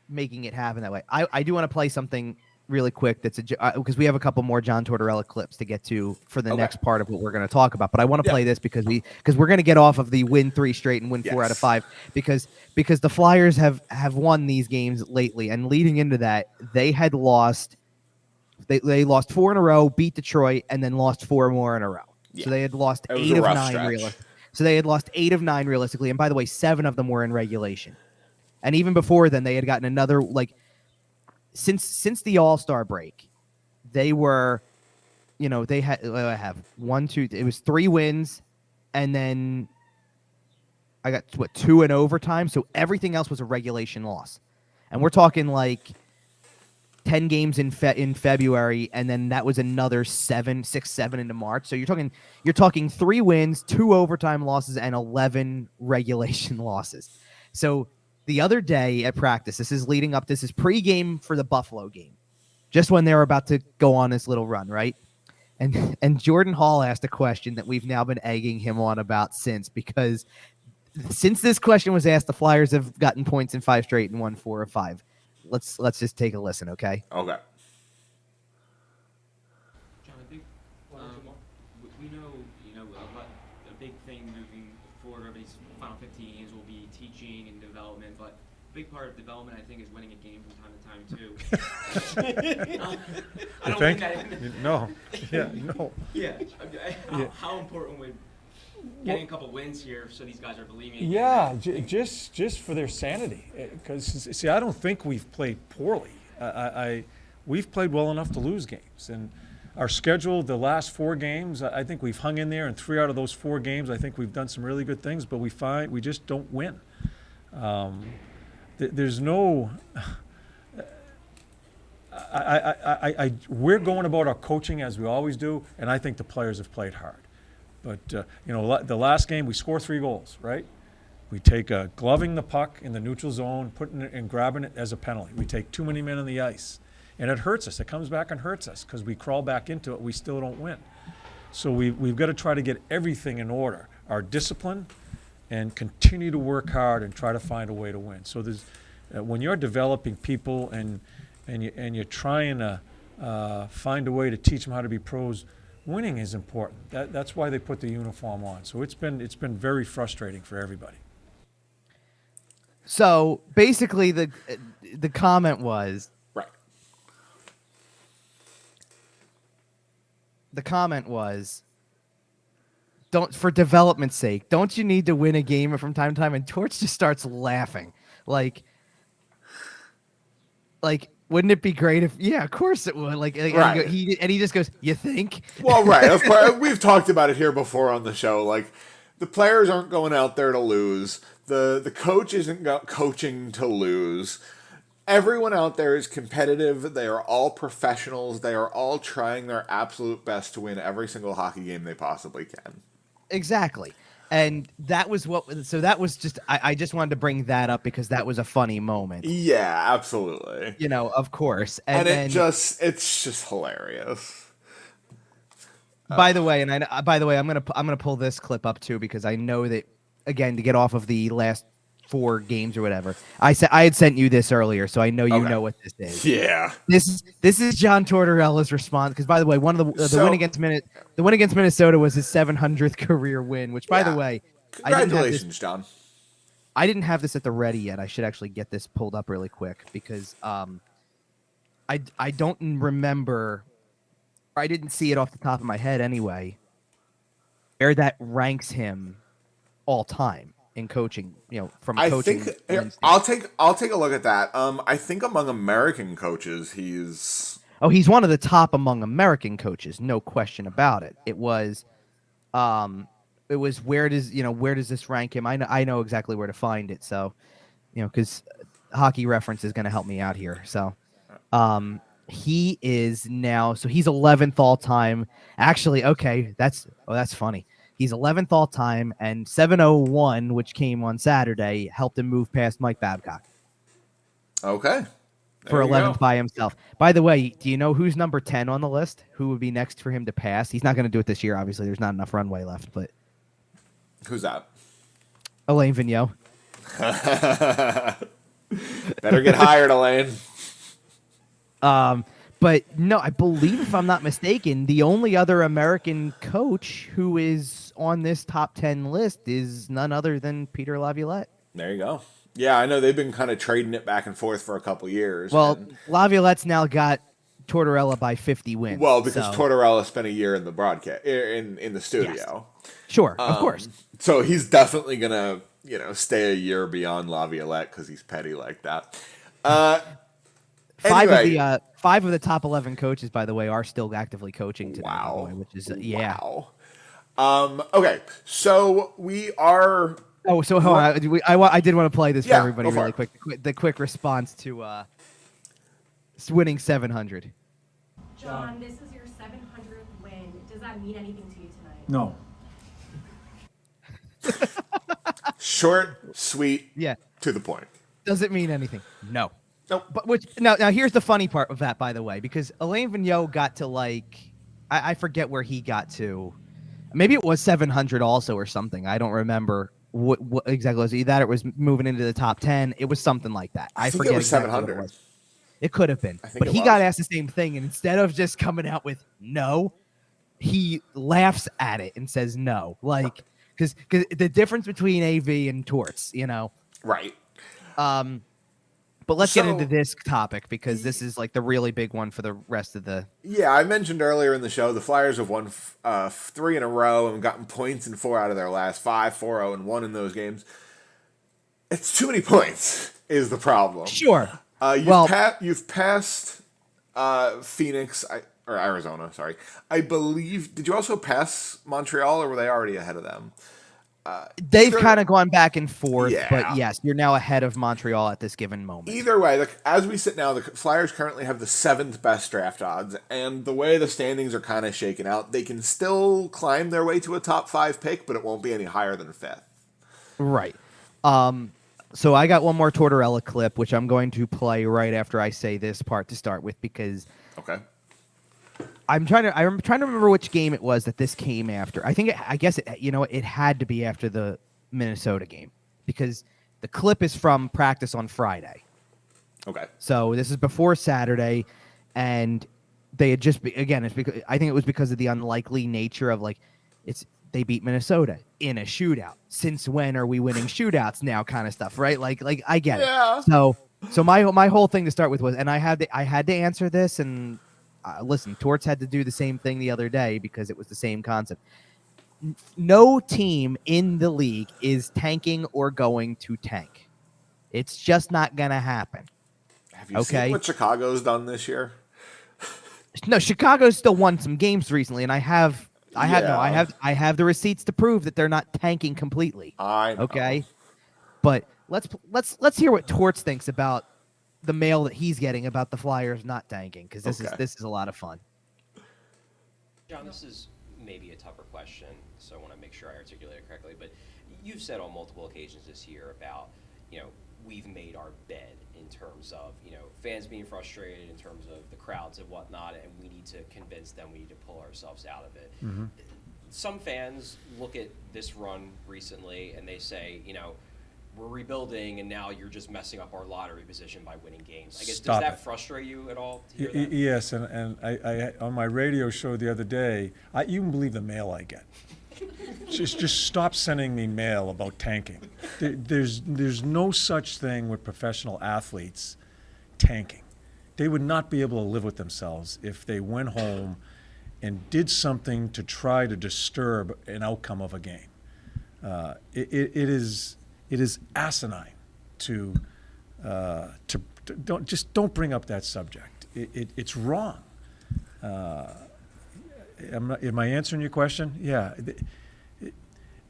making it happen that way. I do want to play something really quick that's because we have a couple more John Tortorella clips to get to for the next part of what we're going to talk about. But I want to play this because we're going to get off of the win 3 straight and win 4 out of 5 because the Flyers have won these games lately, and leading into that they had lost. They lost 4 in a row, beat Detroit, and then lost 4 more in a row. Yeah. So they had lost 8 of 9 realistically. So they had lost 8 of 9 realistically, and by the way, 7 of them were in regulation. And even before then, they had gotten another, like, since the All-Star break, they were, they had, I have 1, 2, it was 3 wins, and then I got, 2 in overtime, so everything else was a regulation loss. And we're talking, like, 10 games in February, and then that was another 6, 7 into March. So you're talking 3 wins, 2 overtime losses, and 11 regulation losses. So the other day at practice, this is pregame for the Buffalo game, just when they were about to go on this little run, right? And Jordan Hall asked a question that we've now been egging him on about because since this question was asked, the Flyers have gotten points in 5 straight and won 4 of 5. Let's just take a listen, okay? Okay. John, I think we know, a big thing moving forward over these final 15 games will be teaching and development, but a big part of development, I think, is winning a game from time to time, too. I don't think that. No. Yeah, no. Yeah. How important would getting a couple wins here so these guys are believing? Yeah, just for their sanity. Because, see, I don't think we've played poorly. We've played well enough to lose games. And our schedule, the last 4 games, I think we've hung in there. And 3 out of those 4 games, I think we've done some really good things. But we just don't win. There's no... we're going about our coaching as we always do, and I think the players have played hard. But, the last game, we score 3 goals, right? We take gloving the puck in the neutral zone, putting it and grabbing it as a penalty. We take too many men on the ice. And it hurts us. It comes back and hurts us because we crawl back into it. We still don't win. So we've got to try to get everything in order. Our discipline and continue to work hard and try to find a way to win. So there's when you're developing people and you're trying to find a way to teach them how to be pros, winning is important. That's why they put the uniform on. So it's been very frustrating for everybody. So basically, the comment was right. The comment was, don't, for development's sake, don't you need to win a game from time to time? And Torch just starts laughing, like, wouldn't it be great if? Yeah, of course it would. Right. He just goes, you think? Well, right. Of course, we've talked about it here before on the show. Like, the players aren't going out there to lose. The coach isn't coaching to lose. Everyone out there is competitive. They are all professionals. They are all trying their absolute best to win every single hockey game they possibly can. Exactly. And that was just, I just wanted to bring that up because that was a funny moment. Yeah, absolutely. Of course. And then, it's just hilarious. By the way, I'm gonna pull this clip up too because I know that, again, to get off of the last 4 games or whatever. I had sent you this earlier, so I know you know what this is. Yeah. This is John Tortorella's response because, by the way, one of the win against Minnesota was his 700th career win. Which, by the way, congratulations, John. I didn't have this at the ready yet. I should actually get this pulled up really quick because I don't remember. I didn't see it off the top of my head anyway. Where that ranks him all time in coaching, from coaching. I'll take a look at that. I think among American coaches, he's one of the top among American coaches, no question about it. It was where does this rank him? I know exactly where to find it. So, because Hockey Reference is going to help me out here. So, he is now, so he's 11th all time. Actually, okay, that's funny. He's 11th all time, and 701, which came on Saturday, helped him move past Mike Babcock. Okay. For 11th by himself. By the way, do you know who's number 10 on the list? Who would be next for him to pass? He's not going to do it this year, obviously. There's not enough runway left, but... Who's that? Alain Vigneault. Better get hired, Alain. But no, I believe, if I'm not mistaken, the only other American coach who is on this top 10 list is none other than Peter Laviolette. There you go. Yeah, I know they've been kind of trading it back and forth for a couple years. Well, Laviolette's now got Tortorella by 50 wins. Well, because Tortorella spent a year in the broadcast in the studio. Yes. Sure, of course. So he's definitely gonna stay a year beyond Laviolette because he's petty like that. Five Anyway. of the top 11 coaches, by the way, are still actively coaching today. Wow. By the way, which is yeah. Wow. Okay, so we are. Oh, so hold on. I did want to play this for everybody really quick. The quick response to winning 700. John, this is your 700th win. Does that mean anything to you tonight? No. Short, sweet, Yeah. to the point. Does it mean anything? No. Nope. But now here's the funny part of that, by the way, because Alain Vigneault got to I forget where he got to. Maybe it was 700 also or something. I don't remember what exactly was it. That it was moving into the top 10. It was something like that. I forget it was exactly 700. what it was. It could have been. But he got asked the same thing, and instead of just coming out with no, he laughs at it and says no. Because the difference between AV and Torts, Right. But let's get into this topic because this is the really big one for the rest of the. Yeah, I mentioned earlier in the show the Flyers have won 3 in a row and gotten points in 4 out of their last 5, 4-0 and 1 in those games. It's too many points is the problem. Sure. You've passed Phoenix or Arizona. Sorry, I believe. Did you also pass Montreal, or were they already ahead of them? They've kind of gone back and forth, Yeah. but yes, you're now ahead of Montreal at this given moment. Either way, as we sit now, the Flyers currently have the 7th best draft odds, and the way the standings are kind of shaken out, they can still climb their way to a top 5 pick, but it won't be any higher than 5th. Right. So I got one more Tortorella clip, which I'm going to play right after I say this part to start with, because Okay. I'm trying to remember which game it was that this came after. I guess it had to be after the Minnesota game, because the clip is from practice on Friday. Okay. So this is before Saturday, and they had just it's because I think it was because of the unlikely nature of they beat Minnesota in a shootout. Since when are we winning shootouts now? Kind of stuff, right? I get it. So my whole thing to start with was, and I had to answer this, and listen, Torts had to do the same thing the other day because it was the same concept. No team in the league is tanking or going to tank. It's just not gonna happen. Have you seen what Chicago's done this year? No, Chicago's still won some games recently, and I have the receipts to prove that they're not tanking completely. I know. Okay, but let's hear what Torts thinks about the mail that he's getting about the Flyers not tanking, because this is a lot of fun. John, this is maybe a tougher question, so I want to make sure I articulate it correctly. But you've said on multiple occasions this year about we've made our bed in terms of fans being frustrated, in terms of the crowds and whatnot, and we need to convince them we need to pull ourselves out of it. Mm-hmm. Some fans look at this run recently and they say, we're rebuilding, and now you're just messing up our lottery position by winning games. I guess, does that frustrate you at all to hear that? Yes, and I on my radio show the other day, you can believe the mail I get. just stop sending me mail about tanking. There's no such thing with professional athletes tanking. They would not be able to live with themselves if they went home and did something to try to disturb an outcome of a game. It is asinine to don't bring up that subject. It's wrong. Am I answering your question? Yeah.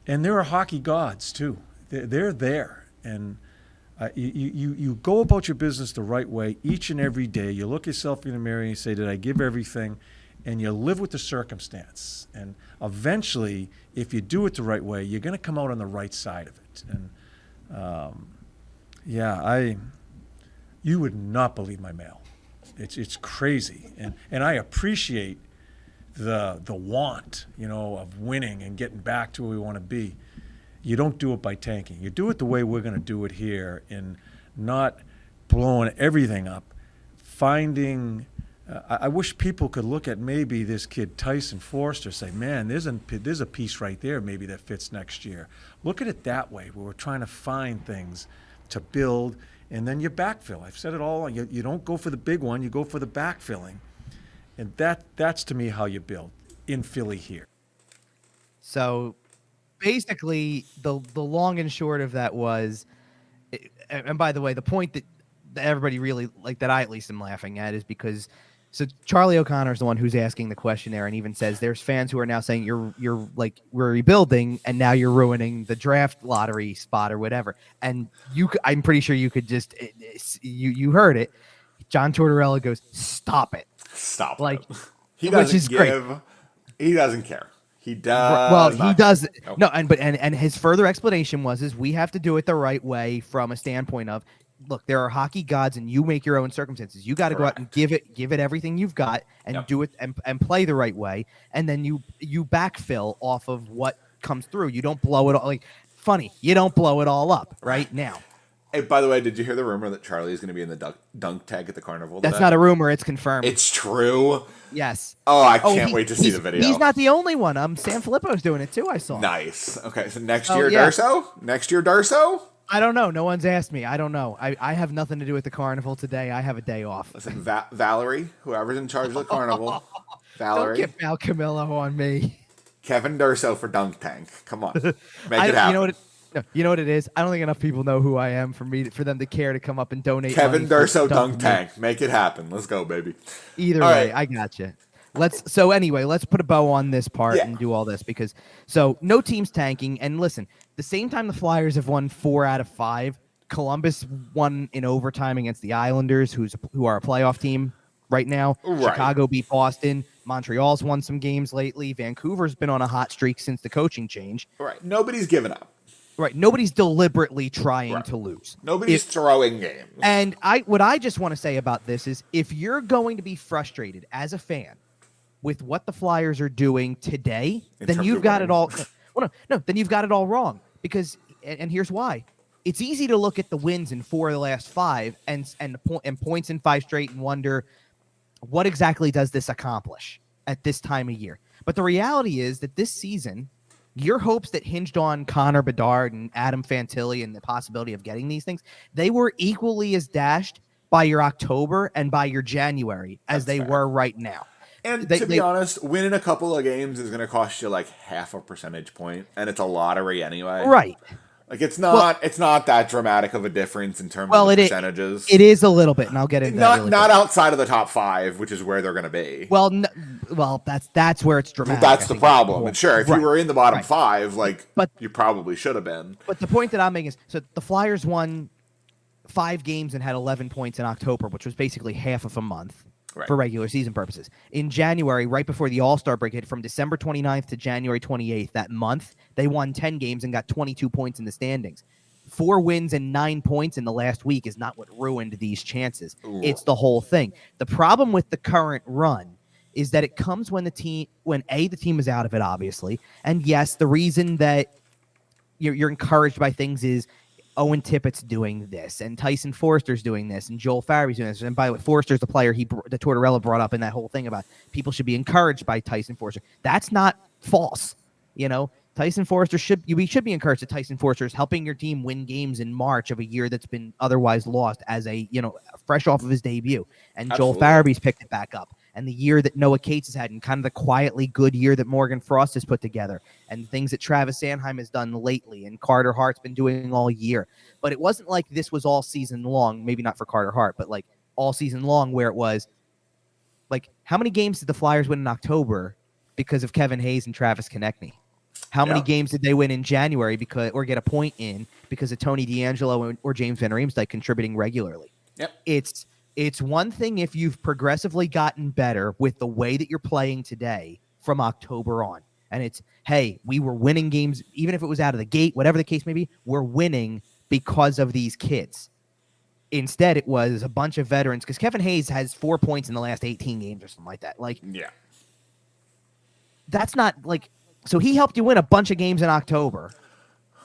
And there are hockey gods too. They're there, and you go about your business the right way each and every day. You look yourself in the mirror and you say, "Did I give everything?" And you live with the circumstance. And eventually, if you do it the right way, you're going to come out on the right side of it. And you would not believe my mail. It's crazy, and I appreciate the want, of winning and getting back to where we want to be. You don't do it by tanking. You do it the way we're going to do it here, in not blowing everything up. Finding, I wish people could look at maybe this kid Tyson Forster, say, man, there's a piece right there maybe that fits next year. Look at it that way, where we're trying to find things to build, and then you backfill. I've said it all. You don't go for the big one. You go for the backfilling. And that's to me how you build in Philly here. So basically, the long and short of that was, and by the way, the point that everybody really like, that I at least am laughing at, is because so Charlie O'Connor is the one who's asking the question there, and even says there's fans who are now saying you're like, we're rebuilding and now you're ruining the draft lottery spot or whatever. And I'm pretty sure you could just you heard it. John Tortorella goes, "Stop it." Stop. Like, He which doesn't is great. He doesn't care. He does. Well, he not does. care. No, and his further explanation is we have to do it the right way from a standpoint of, look, there are hockey gods and you make your own circumstances. You got to go out and give it everything you've got and do it and play the right way. And then you backfill off of what comes through. You don't blow it all. Like, funny, you don't blow it all up right now. Hey, by the way, did you hear the rumor that Charlie is going to be in the dunk tag at the carnival today? That's not a rumor. It's confirmed. It's true. Yes. Oh, I can't wait to see the video. He's not the only one. Sam Filippo's doing it too, I saw. Nice. Okay, so next year, Darso? Next year, Darso? I don't know. No one's asked me. I don't know. I have nothing to do with the carnival today. I have a day off. Listen, Valerie, whoever's in charge of the carnival, Valerie. Don't get Val Camillo on me. Kevin Darso for Dunk Tank. Come on. Make it happen. You know what it is? I don't think enough people know who I am for them to care to come up and donate. Kevin Darso Dunk me. Tank. Make it happen. Let's go, baby. Either All way, right. I got you. Let's put a bow on this part and do all this, because no team's tanking. And listen, the same time the Flyers have won 4 out of 5, Columbus won in overtime against the Islanders, who are a playoff team right now. Right. Chicago beat Boston. Montreal's won some games lately. Vancouver's been on a hot streak since the coaching change. Right. Nobody's giving up. Right. Nobody's deliberately trying to lose. Nobody's throwing games. And what I just want to say about this is, if you're going to be frustrated as a fan with what the Flyers are doing today, then you've got it all. Well, no, then you've got it all wrong. Because, and here's why: it's easy to look at the wins in 4 of the last 5 and points in 5 straight and wonder, what exactly does this accomplish at this time of year? But the reality is that this season, your hopes that hinged on Connor Bedard and Adam Fantilli and the possibility of getting these things, they were equally as dashed by your October and by your January as they were right now. And to be honest, winning a couple of games is going to cost you like half a percentage point, and it's a lottery anyway. Right. Like, it's not that dramatic of a difference in terms of percentages. It is a little bit, and I'll get into that. Not outside of the top 5, which is where they're going to be. Well, that's where it's dramatic. That's the problem. And sure, if you were in the bottom 5, but you probably should have been. But the point that I'm making is, so the Flyers won 5 games and had 11 points in October, which was basically half of a month. Right. For regular season purposes. In January, right before the All-Star break hit, from December 29th to January 28th, that month, they won 10 games and got 22 points in the standings. 4 wins and 9 points in the last week is not what ruined these chances. Ooh. It's the whole thing. The problem with the current run is that it comes when the team is out of it, obviously. And yes, the reason that you're encouraged by things is Owen Tippett's doing this, and Tyson Forster's doing this, and Joel Farabee's doing this. And by the way, Forster's the player that Tortorella brought up in that whole thing about people should be encouraged by Tyson Forster. That's not false. Tyson Forster we should be encouraged that Tyson Forster is helping your team win games in March of a year that's been otherwise lost, as fresh off of his debut. And Absolutely. Joel Farabee's picked it back up. And the year that Noah Cates has had, and kind of the quietly good year that Morgan Frost has put together, and things that Travis Sanheim has done lately, and Carter Hart's been doing all year. But it wasn't like this was all season long, maybe not for Carter Hart, but like all season long, where it was like, how many games did the Flyers win in October because of Kevin Hayes and Travis Konechny? How many games did they win in January or get a point in because of Tony DeAngelo or James Van Riemsdyk contributing regularly? Yep. It's one thing if you've progressively gotten better with the way that you're playing today from October on. And it's, hey, we were winning games, even if it was out of the gate, whatever the case may be, we're winning because of these kids. Instead, it was a bunch of veterans, because Kevin Hayes has 4 points in the last 18 games or something like that. That's not like, so he helped you win a bunch of games in October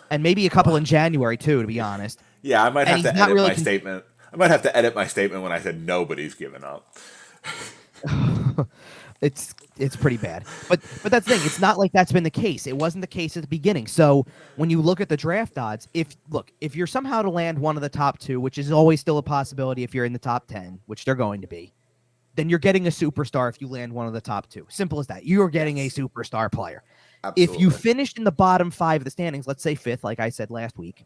and maybe a couple in January too, to be honest. Yeah, I might have to edit my statement. I might have to edit my statement when I said nobody's given up. It's pretty bad. But that's the thing. It's not like that's been the case. It wasn't the case at the beginning. So when you look at the draft odds, if you're somehow to land one of the top 2, which is always still a possibility if you're in the top 10, which they're going to be, then you're getting a superstar if you land one of the top 2. Simple as that. You're getting a superstar player. Absolutely. If you finished in the bottom 5 of the standings, let's say 5th, like I said last week,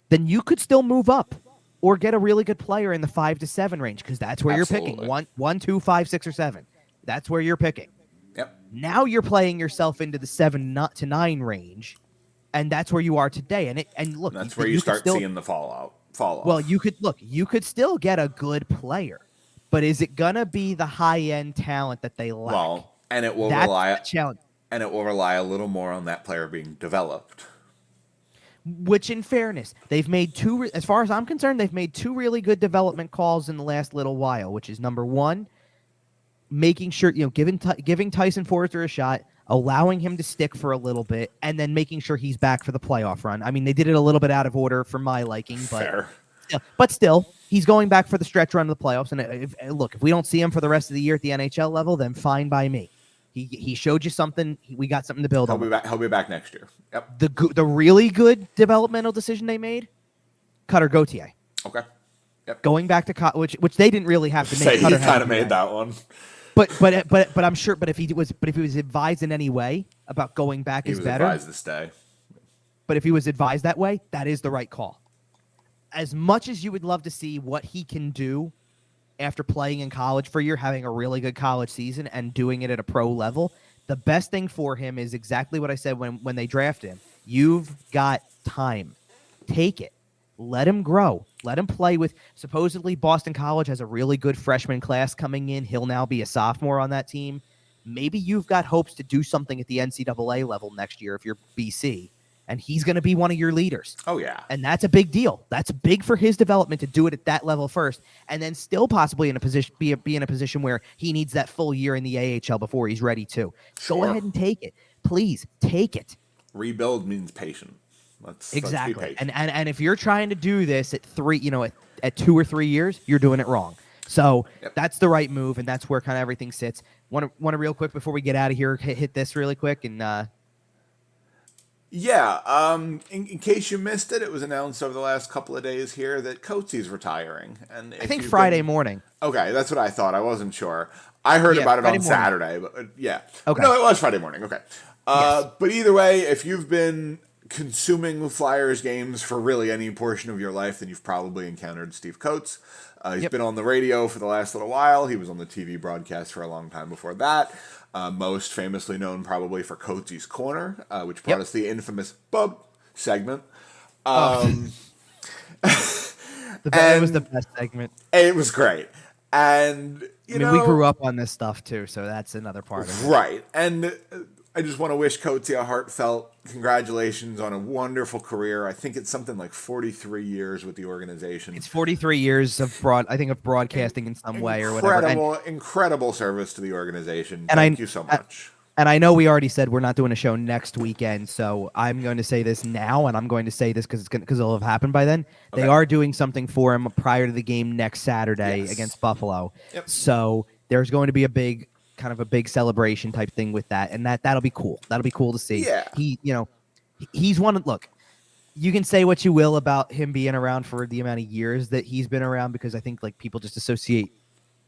then you could still move up or get a really good player in the 5 to 7 range, because that's where you're picking. 1, 2, 5, 6, or 7. That's where you're picking. Yep. Now you're playing yourself into the 7 to 9 range, and that's where you are today. And look, that's where you start seeing the fall off. Well, you could still get a good player, but is it gonna be the high end talent that they lack? Well, and it will rely a little more on that player being developed. Which, in fairness, they've made as far as I'm concerned, they've made 2 really good development calls in the last little while, which is number 1, making sure, giving Tyson Forrester a shot, allowing him to stick for a little bit, and then making sure he's back for the playoff run. I mean, they did it a little bit out of order for my liking, but still, he's going back for the stretch run of the playoffs. And if we don't see him for the rest of the year at the NHL level, then fine by me. He showed you something. We got something to build on. He'll be back next year. Yep. The really good developmental decision they made, Cutter Gauthier. Okay. Yep. Going back to which they didn't really have to make. He kind of made that one. But I'm sure. But if he was advised in any way about going back, is better. He was advised to stay. But if he was advised that way, that is the right call. As much as you would love to see what he can do after playing in college for a year, having a really good college season and doing it at a pro level, the best thing for him is exactly what I said when they drafted him. You've got time. Take it. Let him grow. Let him play with, supposedly Boston College has a really good freshman class coming in. He'll now be a sophomore on that team. Maybe you've got hopes to do something at the NCAA level next year if you're BC, and he's going to be one of your leaders. Oh, yeah. And that's a big deal. That's big for his development to do it at that level first, and then still possibly in a position be in a position where he needs that full year in the AHL before he's ready to. Sure. Go ahead and take it. Please take it. Rebuild means patient. Exactly. Let's be patient. And if you're trying to do this at 2 or 3 years, you're doing it wrong. So That's the right move, and that's where kind of everything sits. Want to real quick before we get out of here, hit this really quick and. In case you missed it, it was announced over the last couple of days here that Coates's retiring, and I think Friday morning. Okay, that's what I thought. I wasn't sure. I heard about it on Saturday, but yeah. Okay. No, it was Friday morning. Okay. Yes. But either way, if you've been consuming Flyers games for really any portion of your life, then you've probably encountered Steve Coates. He's been on the radio for the last little while. He was on the TV broadcast for a long time before that. Most famously known probably for Coates's Corner, which brought us the infamous Bub segment. It was the best segment. It was great. And, we grew up on this stuff too, so that's another part of it. Right. And I just want to wish Coates a heartfelt congratulations on a wonderful career. I think it's something like 43 years with the organization. It's 43 years of broadcasting in some way or whatever. Incredible service to the organization. Thank you so much. And I know we already said we're not doing a show next weekend, so I'm going to say this now, and I'm going to say this because it'll have happened by then. Okay. They are doing something for him prior to the game next Saturday against Buffalo. Yep. So there's going to be a big celebration type thing with that, and that'll be cool. That'll be cool to see. Yeah. He's one. Look, you can say what you will about him being around for the amount of years that he's been around, because I think people just associate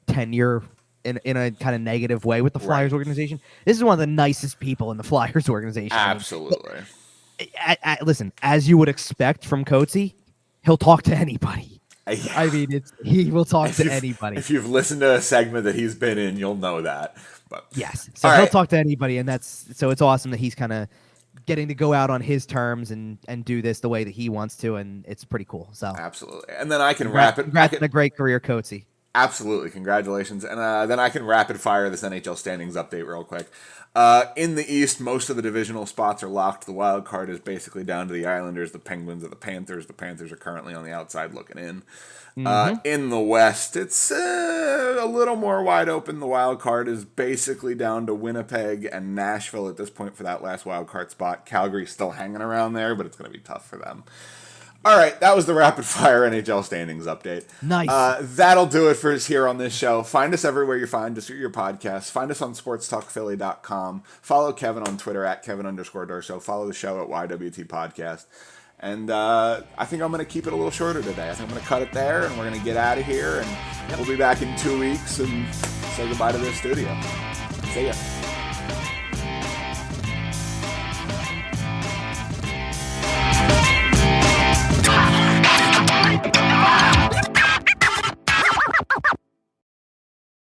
tenure in a kind of negative way with the Flyers organization. This is one of the nicest people in the Flyers organization. Absolutely. Listen, as you would expect from Coatesy, he'll talk to anybody. I mean, he will talk to anybody. If you've listened to a segment that he's been in, you'll know that. But yes, so he'll talk to anybody, and it's awesome that he's kind of getting to go out on his terms and do this the way that he wants to, and it's pretty cool. So absolutely, and then I can wrap it. Congrats on a great career, Coatesy. Absolutely, congratulations, and then I can rapid fire this NHL standings update real quick. In the East, most of the divisional spots are locked. The wild card is basically down to the Islanders, the Penguins, or the Panthers. The Panthers are currently on the outside looking in. In the West, it's a little more wide open. The wild card is basically down to Winnipeg and Nashville at this point for that last wild card spot. Calgary's still hanging around there, but it's going to be tough for them. All right, that was the rapid fire NHL standings update. Nice. That'll do it for us here on this show. Find us everywhere you find us, your podcasts. Find us on sportstalkphilly.com. Follow Kevin on Twitter at Kevin_Durso. Follow the show at YWT Podcast. And I think I'm going to keep it a little shorter today. I think I'm going to cut it there, and we're going to get out of here. And we'll be back in 2 weeks and say goodbye to the studio. See ya. Bye.